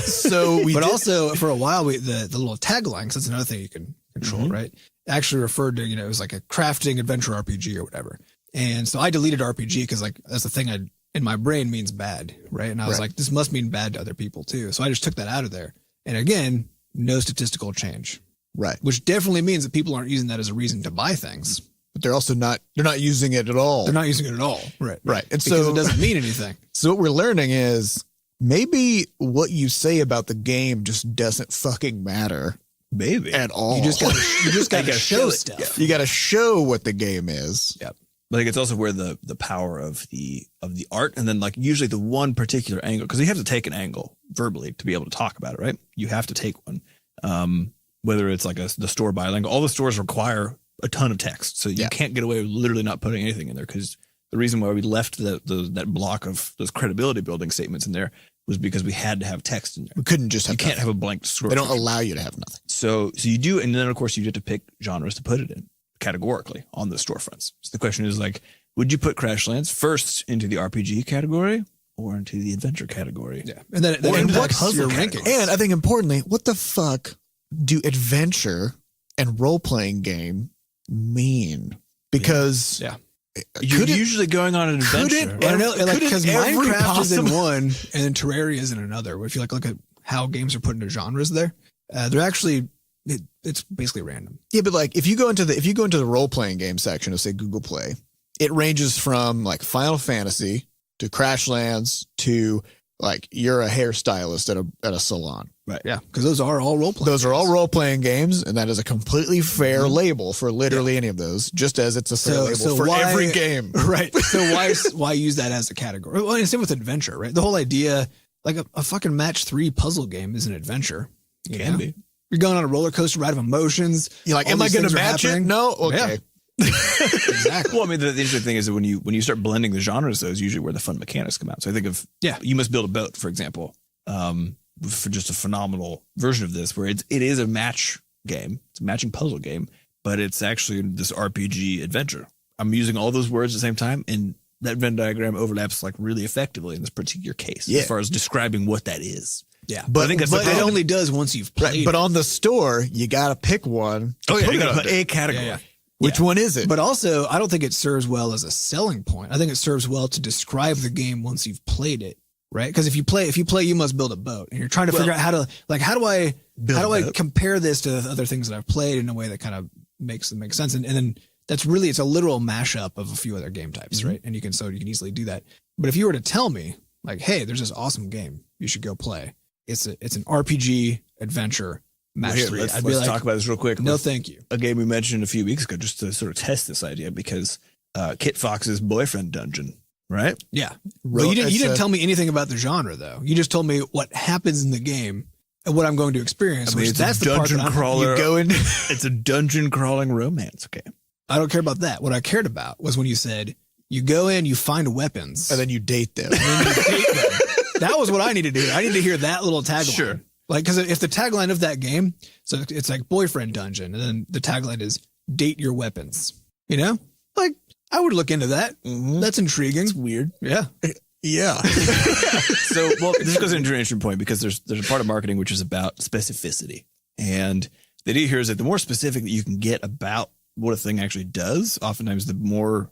So we But also for a while, the little tagline, because that's another thing you can control, right? Actually referred to, it was like a crafting adventure RPG or whatever. And so I deleted RPG because like that's the thing in my brain means bad, right? And I was like, this must mean bad to other people too. So I just took that out of there. And again, no statistical change. Right. Which definitely means that people aren't using that as a reason to buy things. But they're not using it at all. They're not using it at all. Right. Right. And because it doesn't mean anything. So what we're learning is maybe what you say about the game just doesn't fucking matter. Maybe. At all. You just got to show stuff. You got to show what the game is. Yep. But I think it's also where the power of the art, and then like usually the one particular angle, because you have to take an angle verbally to be able to talk about it, right? You have to take one. Whether it's like the store buy angle, all the stores require a ton of text, so you can't get away with literally not putting anything in there. Because the reason why we left that block of those credibility building statements in there was because we had to have text in there. We couldn't just have. You can't have a blank store. They don't allow you to have nothing. So you do, and then of course you get to pick genres to put it in categorically on the storefronts. So the question is like, would you put Crashlands first into the RPG category or into the adventure category? Yeah, and then what's your rankings? And I think importantly, what the fuck do adventure and role playing game mean? Because you're usually going on an adventure. Because Minecraft is in one and then Terraria is in another. If you look at how games are put into genres, they're actually. It's basically random. Yeah, but like if you go into the role playing game section of say Google Play, it ranges from like Final Fantasy to Crashlands to like you're a hairstylist at a salon. Right. Yeah, because those are all role playing. Those are all role playing games, and that is a completely fair label for literally any of those. Just as it's a fair label for every game. Right. So why use that as a category? Well, same with adventure, right? The whole idea, like a fucking match 3 puzzle game is an adventure. Can be. You're going on a roller coaster ride of emotions. You're like, am I going to match it? No? Okay. Yeah. Exactly. Well, I mean, the interesting thing is that when you start blending the genres, though, is usually where the fun mechanics come out. So I think of, You Must Build a Boat, for example, for just a phenomenal version of this, where it is a match game. It's a matching puzzle game, but it's actually this RPG adventure. I'm using all those words at the same time, and that Venn diagram overlaps like really effectively in this particular case, as far as describing what that is. Yeah, but I think that's it only does once you've played. But on the store, you got to pick one. You got to put a category. Yeah. Which one is it? But also, I don't think it serves well as a selling point. I think it serves well to describe the game once you've played it, right? Because if you play, You Must Build a Boat, and you're trying to figure out how do I compare this to other things that I've played in a way that kind of makes sense, and then it's a literal mashup of a few other game types, right? And you can easily do that. But if you were to tell me like, hey, there's this awesome game you should go play. It's an RPG adventure match 3. I'd be like, talk about this real quick. No, thank you. A game we mentioned a few weeks ago, just to sort of test this idea, because Kit Fox's Boyfriend Dungeon, right? Yeah. But you didn't tell me anything about the genre, though. You just told me what happens in the game and what I'm going to experience. That's the part that crawler. It's a dungeon crawling romance game. I don't care about that. What I cared about was when you said you go in, you find weapons, and then you date them. That was what I needed to hear. I need to hear that little tagline. Sure. Like, because if the tagline of that game, so it's like boyfriend dungeon, and then the tagline is date your weapons. You know, like I would look into that. Mm-hmm. That's intriguing. It's weird. Yeah. Yeah. So, well, this goes into an interesting point because there's a part of marketing which is about specificity, and the idea here is that the more specific that you can get about what a thing actually does, oftentimes the more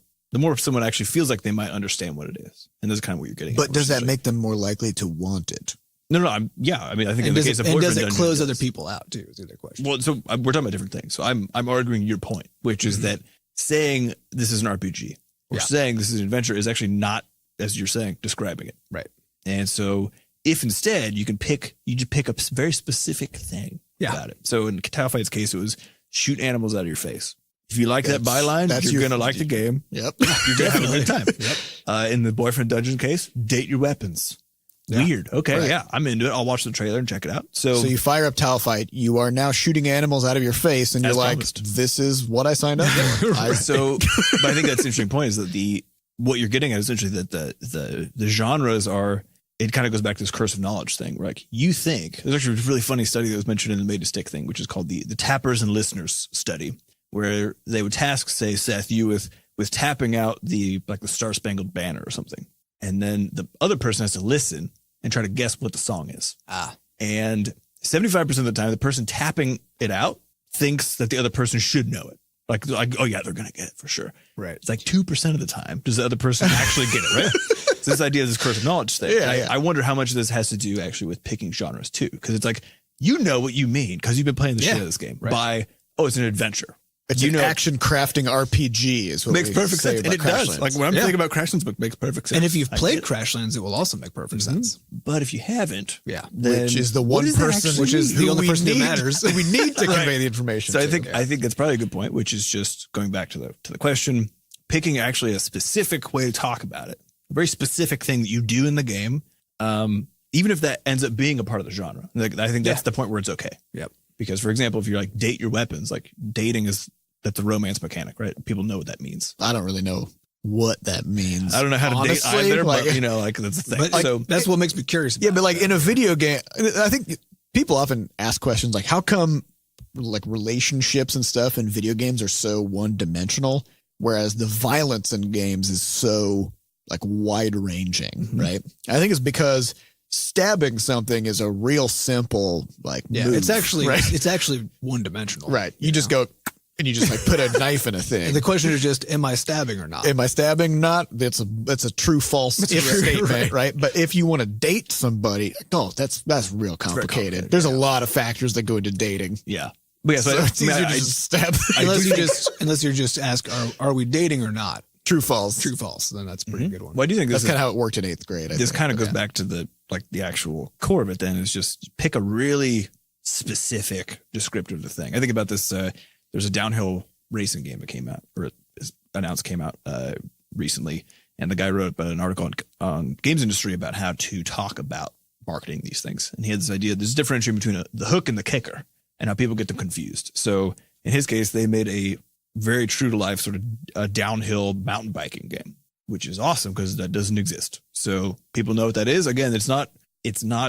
someone actually feels like they might understand what it is, and that's kind of what you're getting. But does that make them more likely to want it? No. I mean, I think in the case of and boyfriend does it dungeon, close other people out too? Is the other question. Well, so we're talking about different things. So I'm arguing your point, which is that saying this is an RPG or saying this is an adventure is actually not, as you're saying, describing it. Right. And so if instead you just pick up a very specific thing about it. So in Talfight's case, it was shoot animals out of your face. If you like that byline, you're going to like the game. Yep. You're going to have a good time. Yep. In the boyfriend dungeon case, date your weapons. Yeah. Weird. Okay. Right. Yeah. I'm into it. I'll watch the trailer and check it out. So you fire up Talfight. You are now shooting animals out of your face, and you're like, this is what I signed up for. But I think that's an interesting point is that what you're getting at is essentially that the genres are, it kind of goes back to this curse of knowledge thing. Where like you think, there's actually a really funny study that was mentioned in the Made to Stick thing, which is called the Tappers and Listeners study, where they would task, say, Seth, you with tapping out the Star Spangled Banner or something. And then the other person has to listen and try to guess what the song is. And 75% of the time, the person tapping it out thinks that the other person should know it. Like, oh yeah, they're going to get it for sure. Right. It's like 2% of the time does the other person actually get it, right? So this idea of this curse of knowledge thing. Yeah, I wonder how much of this has to do actually with picking genres too. Because it's like, you know what you mean because you've been playing the shit out of this game by, it's an adventure. It's an action crafting RPG is what makes perfect sense. And it does. Crashlands. Like when I'm thinking about Crashlands, it makes perfect sense. And if you've played Crashlands, it will also make perfect sense. But if you haven't, then which is the one person, which is the only person that matters. We need to convey the information. So I think that's probably a good point, which is just going back to the question, picking actually a specific way to talk about it, a very specific thing that you do in the game, even if that ends up being a part of the genre. Like, I think that's the point where it's okay. Yep. Because, for example, if you're like date your weapons, like dating that's a romance mechanic, right? People know what that means. I don't really know what that means. I don't know how to date either, but that's the thing. But so that's what makes me curious. But like in a video game, I think people often ask questions like, how come like relationships and stuff in video games are so one dimensional, whereas the violence in games is so like wide ranging, right? I think it's because stabbing something is a real simple move, it's actually one dimensional, right? You just go and you just like put a knife in a thing. The question is just, am I stabbing or not? Am I stabbing? Not. That's a true false statement, right? But if you want to date somebody, that's real complicated. There's a lot of factors that go into dating. Yeah. But so it's easier to just stab. Unless you just ask, are we dating or not? True false. True false. Then that's a pretty good one. Well, I do think that's kind of how it worked in 8th grade. This kind of goes back to the actual core of it. Then is just pick a really specific descriptive of the thing. I think about this. There's a downhill racing game that came out, or is announced came out recently, and the guy wrote an article on games industry about how to talk about marketing these things. And he had this idea, there's a differentiation between the hook and the kicker, and how people get them confused. So in his case, they made a very true to life sort of a downhill mountain biking game, which is awesome because that doesn't exist. So people know what that is. Again, it's not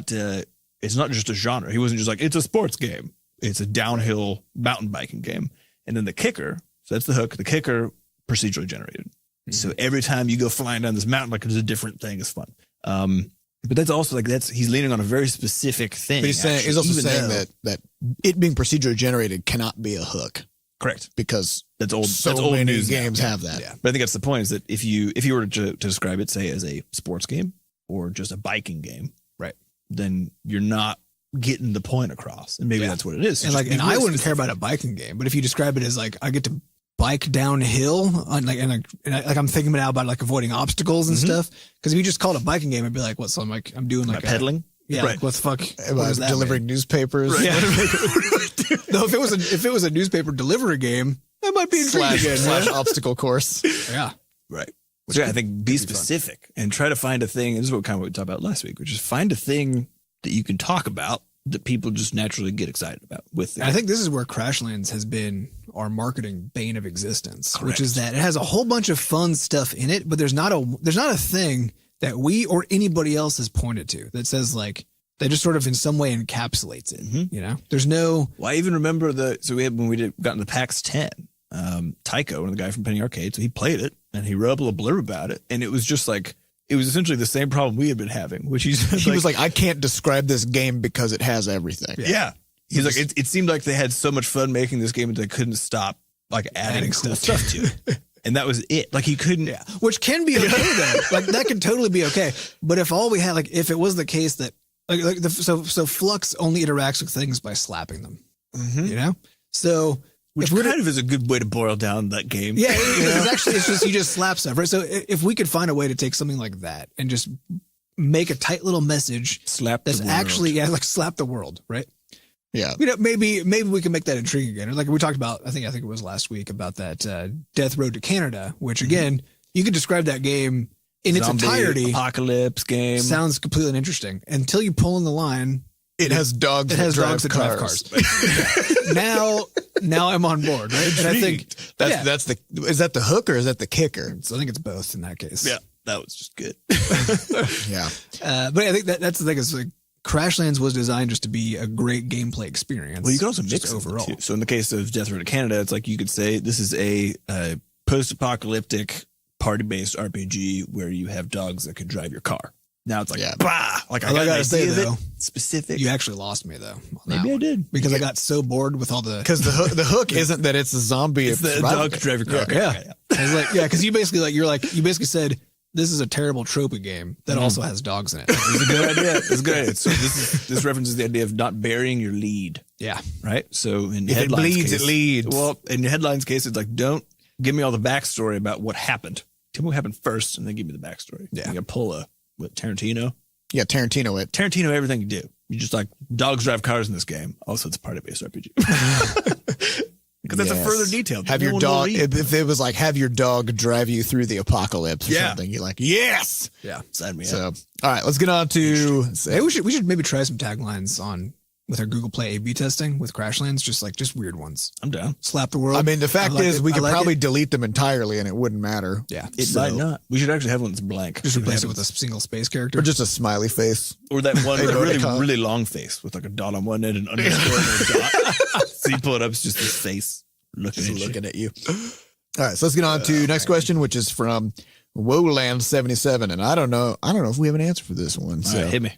just a genre. He wasn't just like, it's a sports game. It's a downhill mountain biking game. And then the kicker, so that's the hook, the kicker, procedurally generated. Mm-hmm. So every time you go flying down this mountain, like it's a different thing, it's fun. But that's also he's leaning on a very specific thing. But he's also saying that it being procedurally generated cannot be a hook. Correct. Because that's old. So that's old many news games now. have that. Yeah. But I think that's the point is that if you were to describe it, say, as a sports game or just a biking game, right, then you're not getting the point across, and maybe that's what it is. And I wouldn't care about a biking game, but if you describe it as like I get to bike downhill, I'm thinking about like avoiding obstacles and stuff. Because if you just call it a biking game, I'd be like, what? So I'm doing like pedaling. Yeah, right. Like what the fuck? What is that, delivering newspapers. Right. Yeah. No, if it was a newspaper delivery game, that might be intriguing. Slash obstacle course. Yeah, right. So I think be specific and try to find a thing. This is what we talked about last week, which is find a thing that you can talk about that people just naturally get excited about. I think this is where Crashlands has been our marketing bane of existence, Correct. Which is that it has a whole bunch of fun stuff in it, but there's not a thing that we or anybody else has pointed to that says like, that just sort of in some way encapsulates it. Mm-hmm. You know, there's no. Well, I even remember when we got into PAX 10, Tycho, one of the guy from Penny Arcade, so he played it and he wrote up a little blurb about it, and it was just like it was essentially the same problem we had been having, which he was like, I can't describe this game because it has everything. Yeah. He's like, it seemed like they had so much fun making this game that they couldn't stop like adding cool stuff to it. And that was it. Like he couldn't. Yeah. Which can be okay though. Like that could totally be okay. But if all we had, like if it was the case that so Flux only interacts with things by slapping them, you know? So which kind of is a good way to boil down that game. Yeah. Because actually it's just, you just slap stuff, right? So if we could find a way to take something like that and just make a tight little message that's actually, like slap the world, right? Yeah. You know, maybe we can make that intriguing again. Like we talked about, I think it was last week about that Death Road to Canada, which again, you could describe that game in its entirety. Apocalypse game. Sounds completely uninteresting until you pull in the line. It has dogs that drive cars. Now I'm on board, right? And I think is that the hook or is that the kicker? So I think it's both in that case. Yeah, that was just good. Yeah. But I think that's the thing is like Crashlands was designed just to be a great gameplay experience. Well, you can also mix overall. So in the case of Death Road to Canada, it's like you could say this is a post-apocalyptic party-based RPG where you have dogs that could drive your car. Now it's like, bah! Like I gotta say though, specific. You actually lost me though. Maybe I did because I got so bored with all the because the hook isn't that it's a zombie. It's the dog could drive your car. Yeah. I was like, because you basically said. This is a terrible tropey game that also has dogs in it. It's a good idea. It's a good idea. So this references the idea of not burying your lead. Yeah. Right. So in if headlines it bleeds, case, it leads. Well, in headlines case, it's like don't give me all the backstory about what happened. Tell me what happened first, and then give me the backstory. Yeah. You got to pull Tarantino. Yeah, Tarantino. Tarantino. Everything you do, you just like dogs drive cars in this game. Also, it's a party-based RPG. Because that's a further detail. Have your dog, if it was like, have your dog drive you through the apocalypse or something, you're like, yes. Yeah. Sign me up. So, all right, let's get on to. Hey, we should maybe try some taglines with our Google Play A/B testing with Crashlands, just weird ones. I'm down. Slap the world. I mean, the fact is, we could probably delete them entirely and it wouldn't matter. Yeah. It might not. We should actually have one that's blank. Just replace it with a single space character. Or just a smiley face. Or that one with a really, really long face with like a dot on one end and underscore and a dot. So you pull it up, it's just his face. Looking at you. All right, so let's get on to next question, which is from Woland77, and I don't know if we have an answer for this one. So all right, hit me.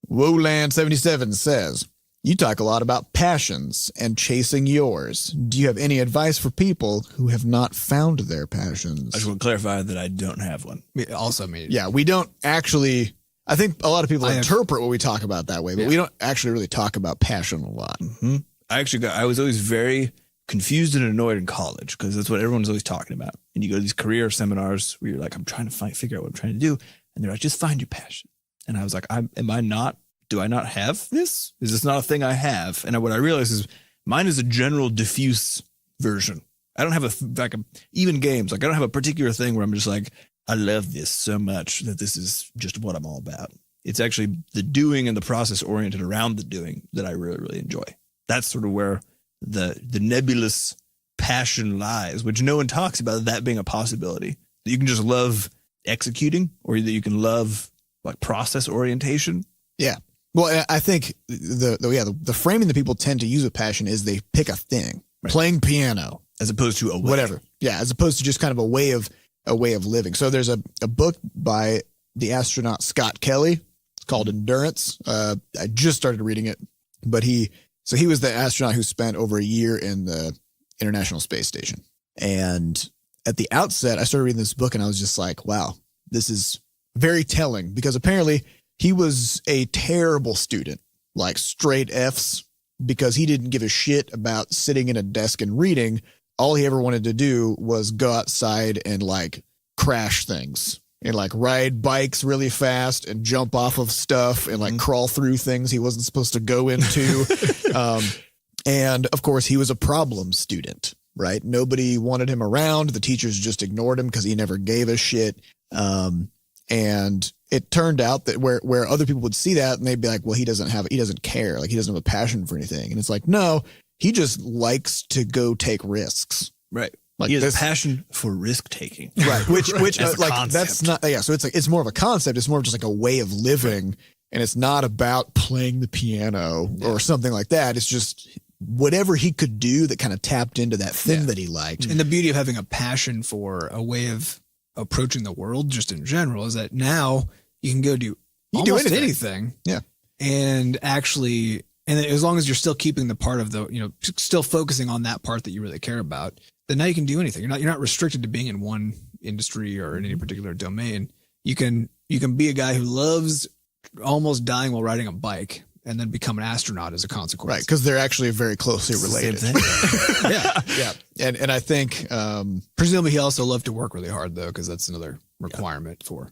Woland77 says, "You talk a lot about passions and chasing yours. Do you have any advice for people who have not found their passions?" I just want to clarify that I don't have one. Also, me. Yeah, we don't actually. I think a lot of people interpret what we talk about that way, but we don't actually really talk about passion a lot. Mm-hmm. I was always very confused and annoyed in college because that's what everyone's always talking about. And you go to these career seminars where you're like, I'm trying to figure out what I'm trying to do. And they're like, just find your passion. And I was like, do I not have this? Is this not a thing I have? And what I realized is mine is a general diffuse version. I don't have even games. Like I don't have a particular thing where I'm just like, I love this so much that this is just what I'm all about. It's actually the doing and the process oriented around the doing that I really, really enjoy. That's sort of where the nebulous passion lies, which no one talks about that being a possibility. That you can just love executing, or that you can love like process orientation. Yeah. Well, I think the framing that people tend to use with passion is they pick a thing, playing piano, as opposed to a way. Whatever. Yeah, as opposed to just kind of a way of living. So there's a book by the astronaut Scott Kelly. It's called Endurance. I just started reading it, but he was the astronaut who spent over a year in the International Space Station. And at the outset, I started reading this book and I was just like, wow, this is very telling, because apparently he was a terrible student, like straight Fs, because he didn't give a shit about sitting in a desk and reading. All he ever wanted to do was go outside and like crash things and like ride bikes really fast and jump off of stuff and like crawl through things he wasn't supposed to go into. And of course he was a problem student, right? Nobody wanted him around. The teachers just ignored him because he never gave a shit. And it turned out that where other people would see that and they'd be like, well, he doesn't care. Like he doesn't have a passion for anything. And it's like, no, he just likes to go take risks. Right. Like he has a passion for risk taking. Right. Which that's like, that's not, yeah. So it's more of a concept. It's more of just like a way of living. And it's not about playing the piano or something like that. It's just whatever he could do that kind of tapped into that thing that he liked. And the beauty of having a passion for a way of approaching the world just in general is that now you can go do almost anything. Yeah. And actually, and as long as you're still keeping the part of the, still focusing on that part that you really care about, then now you can do anything. You're not restricted to being in one industry or in any particular domain. You can be a guy who loves almost dying while riding a bike and then become an astronaut as a consequence. Right. Because they're actually very closely related. Yeah. And I think, presumably he also loved to work really hard though, because that's another requirement for.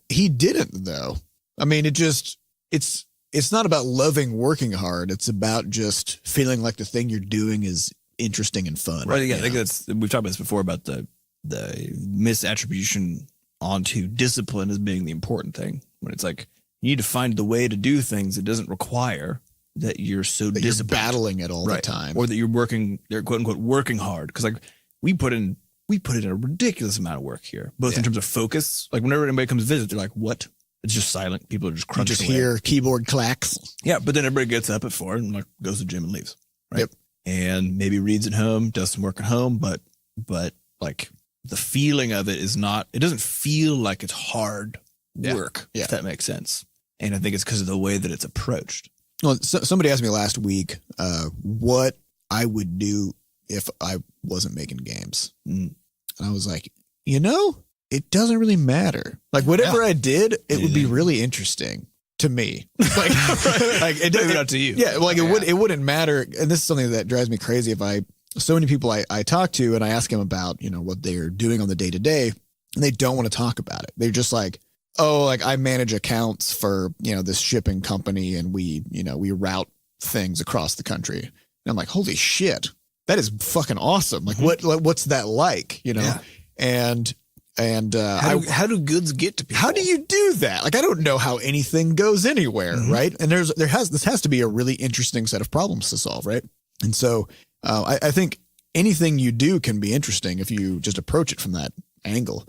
He didn't though. I mean, it's not about loving working hard. It's about just feeling like the thing you're doing is interesting and fun. Right. Yeah. I think we've talked about this before about the misattribution onto discipline as being the important thing. When it's like, you need to find the way to do things that doesn't require that you're so disciplined. You're battling it all the time. Or that they're quote unquote working hard. Because like we put in a ridiculous amount of work here, both in terms of focus. Like whenever anybody comes to visit, they're like, what? It's just silent. People are just crunching. You just hear keyboard clacks. Yeah, but then everybody gets up at 4 and like goes to the gym and leaves. Right. Yep. And maybe reads at home, does some work at home, but like the feeling of it is not, it doesn't feel like it's hard work, if that makes sense. And I think it's because of the way that it's approached. Well, somebody asked me last week what I would do if I wasn't making games. And I was like, it doesn't really matter. Like whatever I did, it would be really interesting to me. Like it doesn't not to you. Yeah. Like it wouldn't matter. And this is something that drives me crazy. So many people I talk to and I ask them about, what they're doing on the day to day and they don't want to talk about it. They're just like, oh, like I manage accounts for, this shipping company and we route things across the country. And I'm like, holy shit, that is fucking awesome. Like what's that like, And how do goods get to people? How do you do that? Like, I don't know how anything goes anywhere. Right. And this has to be a really interesting set of problems to solve. Right. And so I think anything you do can be interesting if you just approach it from that angle.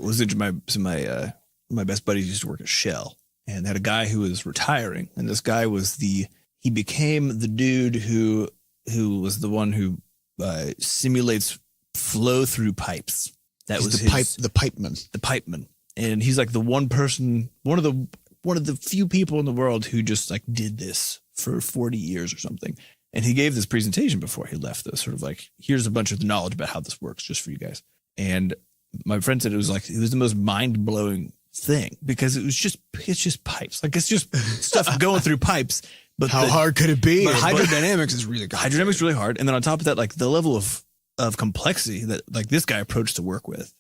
My best buddies used to work at Shell and had a guy who was retiring. And this guy he became the dude who was the one who simulates flow through pipes. That was the pipeman. And he's like the one of the few people in the world who just like did this for 40 years or something. And he gave this presentation before he left, this sort of like, here's a bunch of the knowledge about how this works just for you guys. And my friend said it was the most mind blowing thing because it's just pipes. Like it's just stuff going through pipes. But how hard could it be? But hydrodynamics is really good. Hydrodynamics is really hard. And then on top of that, like the level of complexity that like this guy approached to work with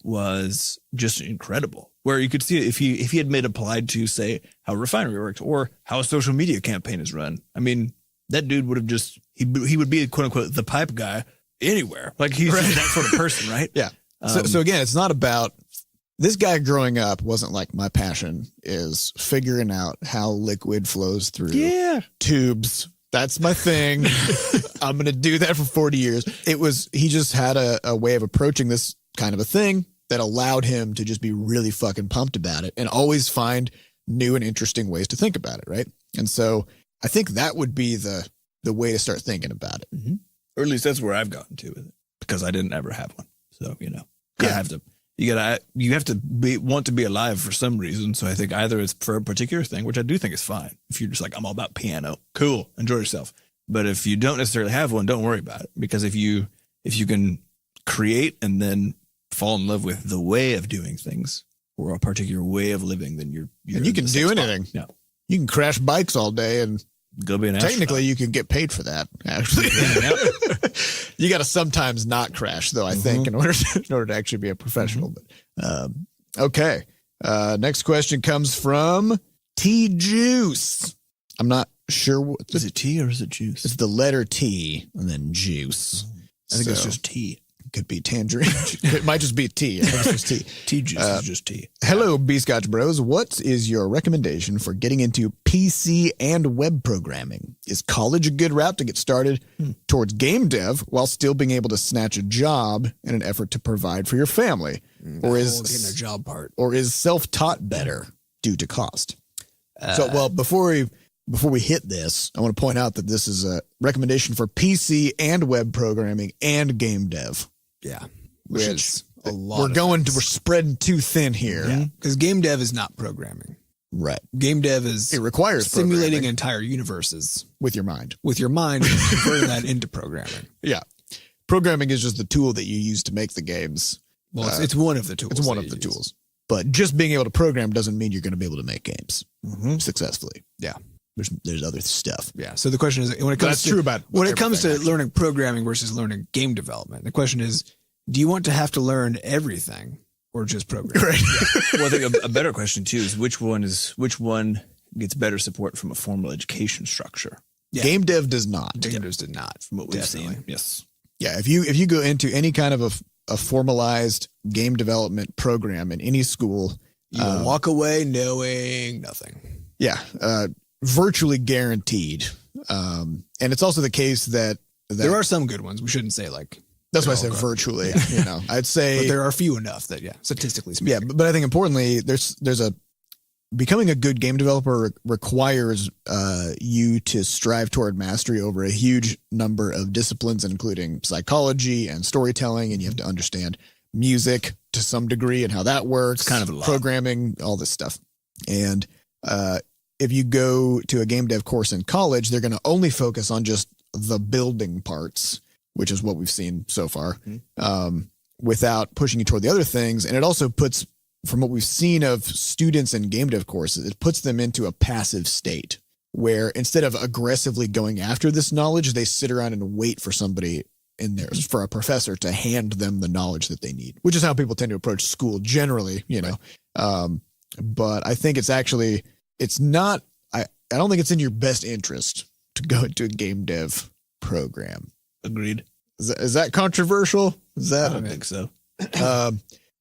was just incredible. Where you could see if he had applied to say how a refinery works or how a social media campaign is run. I mean, that dude would have he would be quote unquote the pipe guy anywhere. Like he's just that sort of person, right? Yeah. So again, it's not about this guy growing up wasn't like my passion is figuring out how liquid flows through tubes. That's my thing. I'm going to do that for 40 years. He just had a way of approaching this kind of a thing that allowed him to just be really fucking pumped about it and always find new and interesting ways to think about it. Right. And so I think that would be the way to start thinking about it. Mm-hmm. Or at least that's where I've gotten to with it because I didn't ever have one. So, you have to want to be alive for some reason. So I think either it's for a particular thing, which I do think is fine. If you're just like, I'm all about piano, cool, enjoy yourself. But if you don't necessarily have one, don't worry about it. Because if you can create and then fall in love with the way of doing things or a particular way of living, then you can do anything. Yeah. You can crash bikes all day and go be an astronaut. Technically you can get paid for that. Actually, you got to sometimes not crash though. I think in order to actually be a professional. But okay. Next question comes from T Juice. I'm not sure what is it. Tea or is it juice? It's the letter T and then juice. I think it's just tea. Could be tangerine. It might just be tea. I think it's just tea. Tea juice is just tea. Hello, Butterscotch Bros. What is your recommendation for getting into PC and web programming? Is college a good route to get started towards game dev while still being able to snatch a job in an effort to provide for your family? Or is getting a job part? Or is self-taught better due to cost? Before we hit this, I want to point out that this is a recommendation for PC and web programming and game dev. Yeah. Which is a lot. We're spreading too thin here. Yeah. Because game dev is not programming. Right. Game dev is it requires simulating entire universes with your mind. With your mind, converting that into programming. Yeah. Programming is just the tool that you use to make the games. Well, it's one of the tools. It's one of the tools. But just being able to program doesn't mean you're going to be able to make games successfully. Yeah. There's other stuff. Yeah. So the question is, when it comes to learning programming versus learning game development, the question is, do you want to have to learn everything or just programming? Right. Well, I think a better question too is which one gets better support from a formal education structure? Yeah. Game dev does not. Game devs did not, from what we've seen. Yes. Yeah. If you go into any kind of a formalized game development program in any school, you will walk away knowing nothing. Yeah. Virtually guaranteed. And it's also the case that there are some good ones. We shouldn't say like. That's why I said virtually. I'd say, but there are few enough that statistically speaking. Yeah, but I think importantly, becoming a good game developer requires you to strive toward mastery over a huge number of disciplines, including psychology and storytelling, and you have to understand music to some degree and how that works. It's kind of a lot. Programming, all this stuff. And if you go to a game dev course in college, they're going to only focus on just the building parts, which is what we've seen so far, without pushing you toward the other things. And it also puts, from what we've seen of students in game dev courses, it puts them into a passive state where instead of aggressively going after this knowledge, they sit around and wait for somebody in there, for a professor to hand them the knowledge that they need, which is how people tend to approach school generally, but I think it's not, I don't think it's in your best interest to go into a game dev program. Agreed. Is that controversial? I don't think so.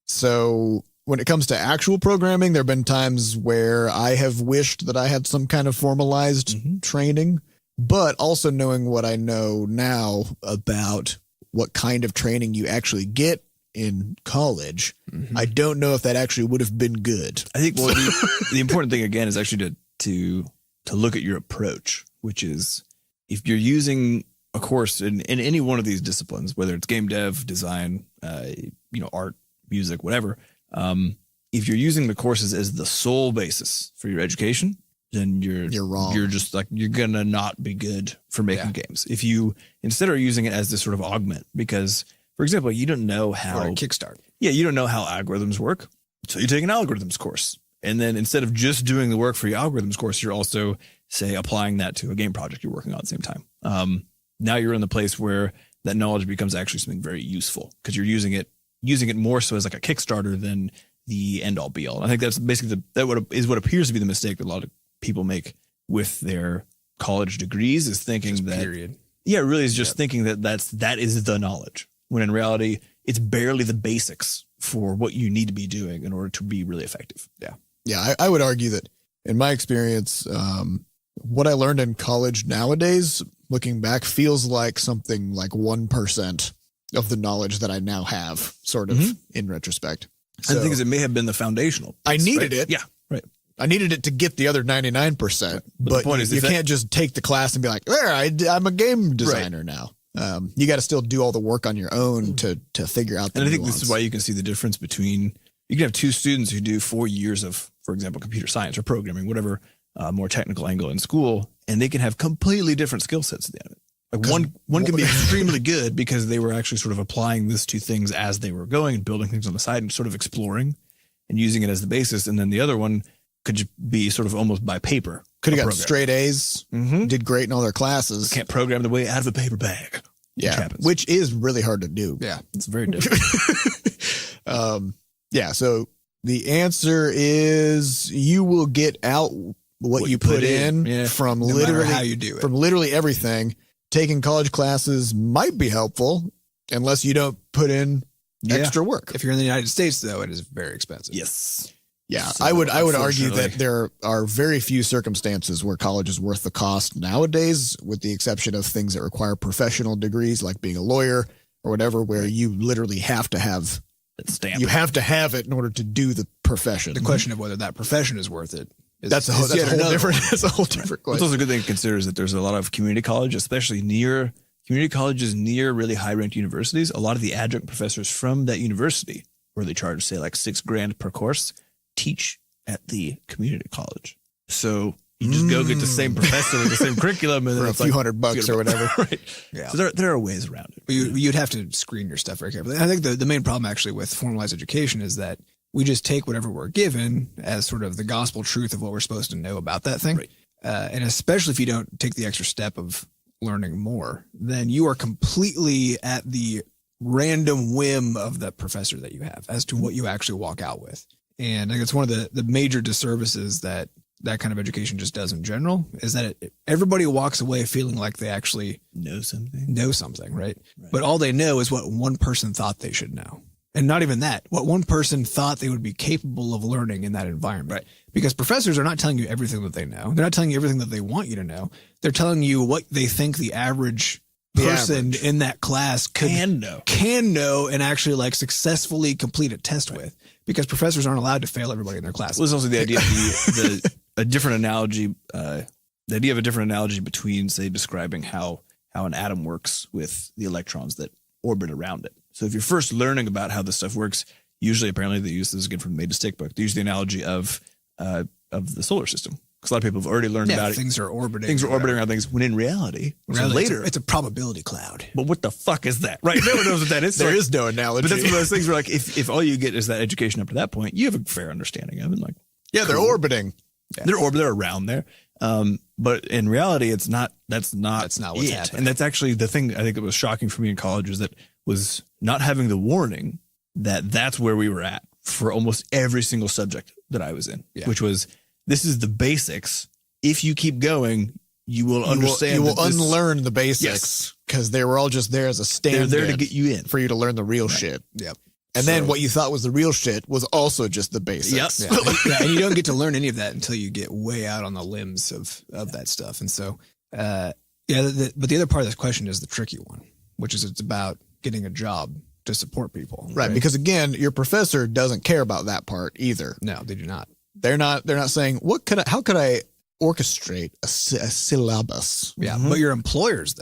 So when it comes to actual programming, there have been times where I have wished that I had some kind of formalized training, but also knowing what I know now about what kind of training you actually get in college, I don't know if that actually would have been good. I think the important thing again is actually to look at your approach, which is if you're using a course in any one of these disciplines, whether it's game dev, design, art, music, whatever. If you're using the courses as the sole basis for your education, then you're wrong. You're just like, you're going to not be good for making games. If you instead are using it as this sort of augment, because for example, you don't know how kickstart. Yeah. You don't know how algorithms work. So you take an algorithms course. And then instead of just doing the work for your algorithms course, you're also say applying that to a game project you're working on at the same time. Now you're in the place where that knowledge becomes actually something very useful because you're using it more so as like a Kickstarter than the end all be all. And I think that's basically what appears to be the mistake that a lot of people make with their college degrees is thinking that period. Yeah, it really is just thinking that is the knowledge when in reality it's barely the basics for what you need to be doing in order to be really effective. Yeah. Yeah. I would argue that in my experience, what I learned in college nowadays, looking back, feels like something like 1% of the knowledge that I now have, sort of in retrospect. So, and the thing is, it may have been the foundational piece, I needed it. Yeah, right. I needed it to get the other 99%. Right. But the point is, you can't just take the class and be like, there, I'm a game designer now. You got to still do all the work on your own to figure out the And I think this is why you can see the difference between, you can have two students who do 4 years of, for example, computer science or programming, whatever, more technical angle in school, and they can have completely different skill sets at the end of it. Like one can be extremely good because they were actually sort of applying these two things as they were going and building things on the side and sort of exploring and using it as the basis. And then the other one could be sort of almost by paper. Could have got straight A's, did great in all their classes. Can't program the way out of a paper bag. Yeah, which is really hard to do. Yeah, it's very difficult. So the answer is you will get out what you put in from no literally how you do it. From literally everything. Taking college classes might be helpful unless you don't put in extra work. If you're in the United States, though, it is very expensive. Yes. Yeah, so I would argue that there are very few circumstances where college is worth the cost nowadays, with the exception of things that require professional degrees like being a lawyer or whatever, where you literally have to have that stamp. You have to have it in order to do the profession. The question of whether that profession is worth it That's a whole different question. What's also a good thing to consider is that there's a lot of community college, especially near community colleges near really high ranked universities. A lot of the adjunct professors from that university, where they charge say like $6,000 per course, teach at the community college. So you just go get the same professor with the same curriculum, and for then a few $100 or whatever. Right. Yeah. So there are ways around it. But you'd have to screen your stuff very carefully. I think the main problem actually with formalized education is that we just take whatever we're given as sort of the gospel truth of what we're supposed to know about that thing. Right. And especially if you don't take the extra step of learning more, then you are completely at the random whim of the professor that you have as to what you actually walk out with. And I think it's one of the major disservices that kind of education just does in general, is that everybody walks away feeling like they actually know something, right? But all they know is what one person thought they should know. And not even that, what one person thought they would be capable of learning in that environment. Right. Because professors are not telling you everything that they know. They're not telling you everything that they want you to know. They're telling you what they think the average person in that class can know and actually like successfully complete a test with, because professors aren't allowed to fail everybody in their classes. Well, there's also the idea of a different analogy, the idea of a different analogy between, say, describing how an atom works with the electrons that orbit around it. So if you're first learning about how this stuff works, usually apparently they use this again from the Made Mistake book. They use the analogy of the solar system, because a lot of people have already learned about it. Things are orbiting around things, when in reality later it's a probability cloud. But what the fuck is that? Right? No one knows what that is. There is no analogy. But that's one of those things where like if all you get is that education up to that point, you have a fair understanding of it. Like, yeah, they're orbiting. Yeah. They're around there. But in reality, that's not what's happening. And that's actually the thing I think that was shocking for me in college, is that was not having the warning that that's where we were at for almost every single subject that I was in, which was, this is the basics. If you keep going, you will understand. You will unlearn the basics, because they were all just there as a stand. They're there to get you in, for you to learn the real shit. Yep. And then what you thought was the real shit was also just the basics. Yep. Yeah. And you don't get to learn any of that until you get way out on the limbs of that stuff. And so, but the other part of this question is the tricky one, which is it's about getting a job to support people. Right. Because again, your professor doesn't care about that part either. No, they do not. They're not saying, how could I orchestrate a syllabus? Yeah. Mm-hmm. But your employers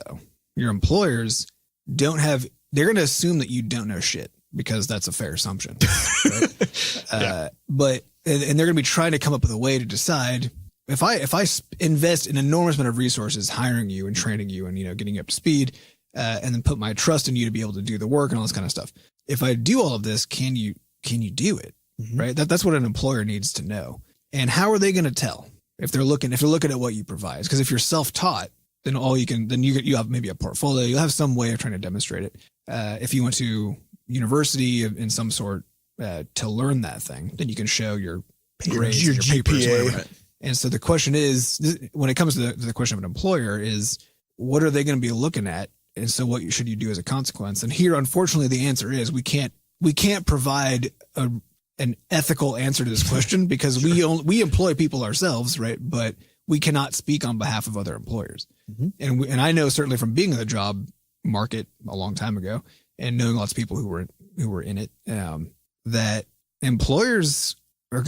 they're going to assume that you don't know shit, because that's a fair assumption. Right? But they're going to be trying to come up with a way to decide, if I invest an enormous amount of resources hiring you and training you and, getting you up to speed, and then put my trust in you to be able to do the work and all this kind of stuff. If I do all of this, can you do it? Mm-hmm. Right. That's what an employer needs to know. And how are they going to tell if they're looking at what you provide? Because if you're self-taught, then you have maybe a portfolio. You'll have some way of trying to demonstrate it. If you went to university in some sort to learn that thing, then you can show your grades, your papers, whatever. And so the question is, when it comes to the question of an employer, is what are they going to be looking at? And so what should you do as a consequence? And here, unfortunately, the answer is we can't provide an ethical answer to this question, because we employ people ourselves, right? But we cannot speak on behalf of other employers. Mm-hmm. And I know certainly from being in the job market a long time ago and knowing lots of people who were in it, that employers are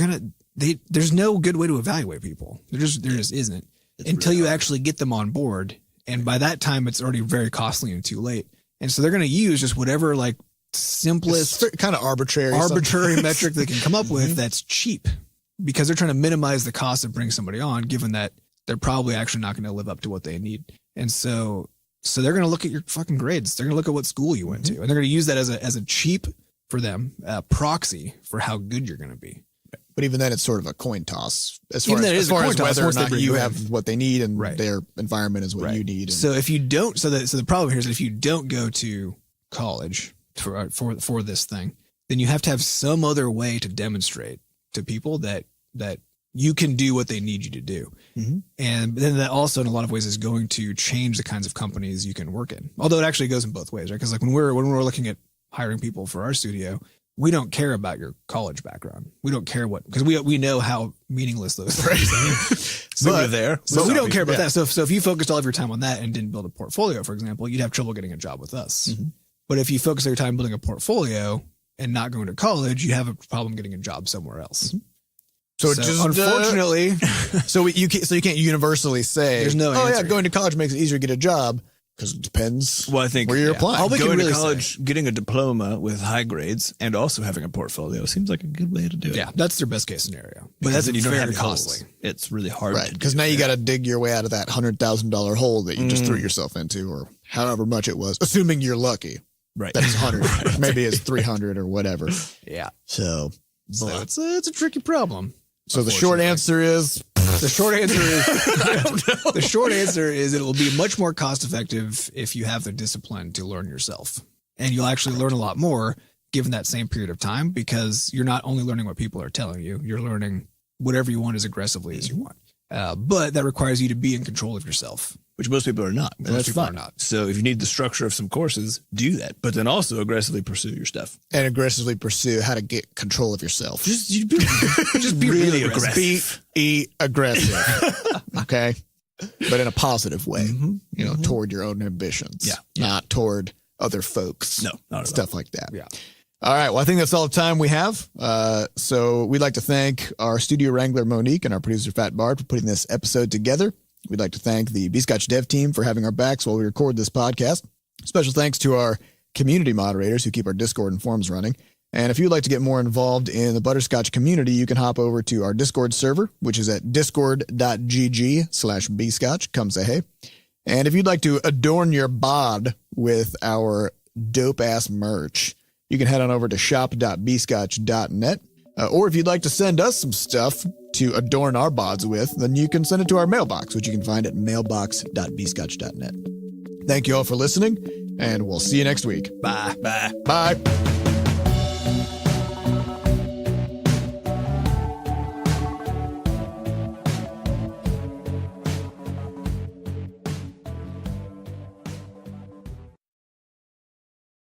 there's no good way to evaluate people. There just isn't, until you actually get them on board. And by that time, it's already very costly and too late. And so they're going to use just whatever like simplest kind of arbitrary metric they can come up with that's cheap, because they're trying to minimize the cost of bringing somebody on, given that they're probably actually not going to live up to what they need. And so they're going to look at your fucking grades. They're going to look at what school you went to, and they're going to use that as a cheap, for them, proxy for how good you're going to be. But even then, it's sort of a coin toss as far as whether or not you have what they need and their environment is what you need. So if you don't, so the problem here is that if you don't go to college for this thing, then you have to have some other way to demonstrate to people that you can do what they need you to do. Mm-hmm. And then that also in a lot of ways is going to change the kinds of companies you can work in. Although it actually goes in both ways, right? Because like when we're looking at hiring people for our studio, we don't care about your college background. We don't care because we know how meaningless those things are. But we don't care about that. So if you focused all of your time on that and didn't build a portfolio, for example, you'd have trouble getting a job with us. Mm-hmm. But if you focus all your time building a portfolio and not going to college, you have a problem getting a job somewhere else. Mm-hmm. So it just unfortunately, so you can't universally say there's no answer. going to college makes it easier to get a job because it depends. Well, I think where you're applying. All we can going really to college, getting a diploma with high grades, and also having a portfolio seems like a good way to do it. Yeah, that's their best case scenario. But Because then you don't very have costly. holes. It's really hard, Right, because now you got to dig your way out of that $100,000 hole that you just threw yourself into, or however much it was, assuming you're lucky. Right. That it's 100, maybe it's 300 or whatever. Yeah. So It's a tricky problem. So the short answer is the short answer is it will be much more cost effective if you have the discipline to learn yourself, and you'll actually learn a lot more given that same period of time, because you're not only learning what people are telling you, you're learning whatever you want as aggressively as you want. But that requires you to be in control of yourself, which most people are not. That's people fine. are not. So if you need the structure of some courses, do that. But then also aggressively pursue your stuff. And aggressively pursue how to get control of yourself. Just be really aggressive. Be aggressive. Okay? But in a positive way, toward your own ambitions. Yeah. Not toward other folks. No, not at stuff like that. Yeah. All right. Well, I think that's all the time we have. So we'd like to thank our studio wrangler, Monique, and our producer, Fat Bard, for putting this episode together. We'd like to thank the Butterscotch dev team for having our backs while we record this podcast. Special thanks to our community moderators who keep our Discord and forums running. And if you'd like to get more involved in the Butterscotch community, you can hop over to our Discord server, which is at discord.gg/bscotch. Come say hey. And if you'd like to adorn your bod with our dope-ass merch, you can head on over to shop.bscotch.net. Or if you'd like to send us some stuff to adorn our bods with, then you can send it to our mailbox, which you can find at mailbox.bscotch.net. Thank you all for listening, and we'll see you next week. Bye. Bye.